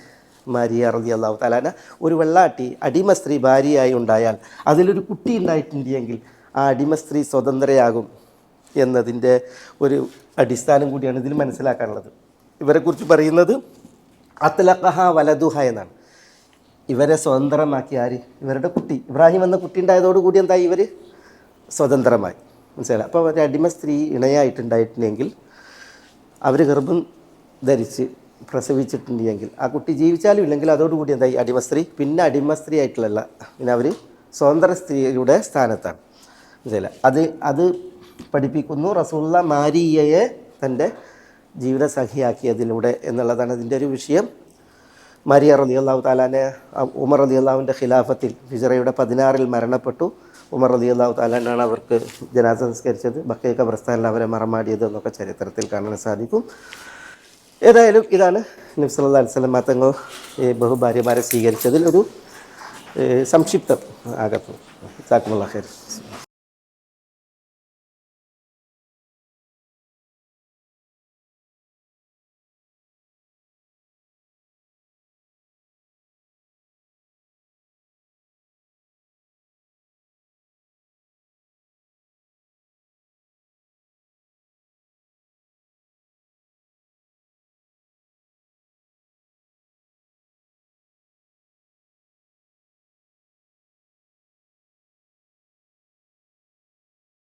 മാരിയ റളിയല്ലാഹു തആല അൻഹ. ഒരു വെള്ളാട്ടി അടിമ സ്ത്രീ ഭാര്യയായി ഉണ്ടായാൽ അതിലൊരു കുട്ടി ഉണ്ടായിട്ടുണ്ടെങ്കിൽ ആ അടിമ സ്ത്രീ സ്വതന്ത്രയാകും എന്നതിൻ്റെ ഒരു അടിസ്ഥാനം കൂടിയാണ് ഇതിൽ മനസ്സിലാക്കാനുള്ളത്. ഇവരെക്കുറിച്ച് പറയുന്നത് അത്ലഖഹ വലതുഹ എന്നാണ്. ഇവരെ സ്വതന്ത്രമാക്കി ഇവരുടെ കുട്ടി ഇബ്രാഹിം എന്ന കുട്ടി ഉണ്ടായതോടുകൂടി എന്തായി ഇവർ സ്വതന്ത്രമായി. മനസ്സിലായി. അപ്പോൾ ഒരു അടിമ സ്ത്രീ ഇണയായിട്ടുണ്ടായിട്ടുണ്ടെങ്കിൽ അവർ ഗർഭം ധരിച്ച് പ്രസവിച്ചിട്ടുണ്ടെങ്കിൽ ആ കുട്ടി ജീവിച്ചാലും ഇല്ലെങ്കിൽ അതോടുകൂടി എന്തായി അടിമ സ്ത്രീ. പിന്നെ അടിമ സ്ത്രീ ആയിട്ടുള്ള പിന്നെ അവർ സ്വതന്ത്ര സ്ത്രീയുടെ സ്ഥാനത്താണ്. മനസ്സിലായി. അത് പഠിപ്പിക്കുന്നു റസൂലുള്ളാഹി മാരിയയെ തൻ്റെ ജീവിത സഖിയാക്കിയതിലൂടെ എന്നുള്ളതാണ് അതിൻ്റെ ഒരു വിഷയം. മാരിയ റളിയല്ലാഹു തആലാനെ ഉമർ റളിയല്ലാഹുവിൻ്റെ ഖിലാഫത്തിൽ ഹിജ്റയുടെ 16 മരണപ്പെട്ടു. ഉമർ റളിയല്ലാഹു തആലാനാണ് അവർക്ക് ജനാസ സംസ്കരിച്ചത്. ബഖീ ഖബർസ്ഥാനിൽ അവരെ മറമാടിയത് എന്നൊക്കെ ചരിത്രത്തിൽ കാണാൻ സാധിക്കും. ഏതായാലും ഇതാണ് നബി സല്ലല്ലാഹു അലൈഹി വസല്ലം തങ്ങൾ ബഹുഭാര്യമാരെ സ്വീകരിച്ചതിൽ ഒരു സംക്ഷിപ്തം ആകത്തും. ജസാക്കുമുല്ലാഹു ഖൈർ.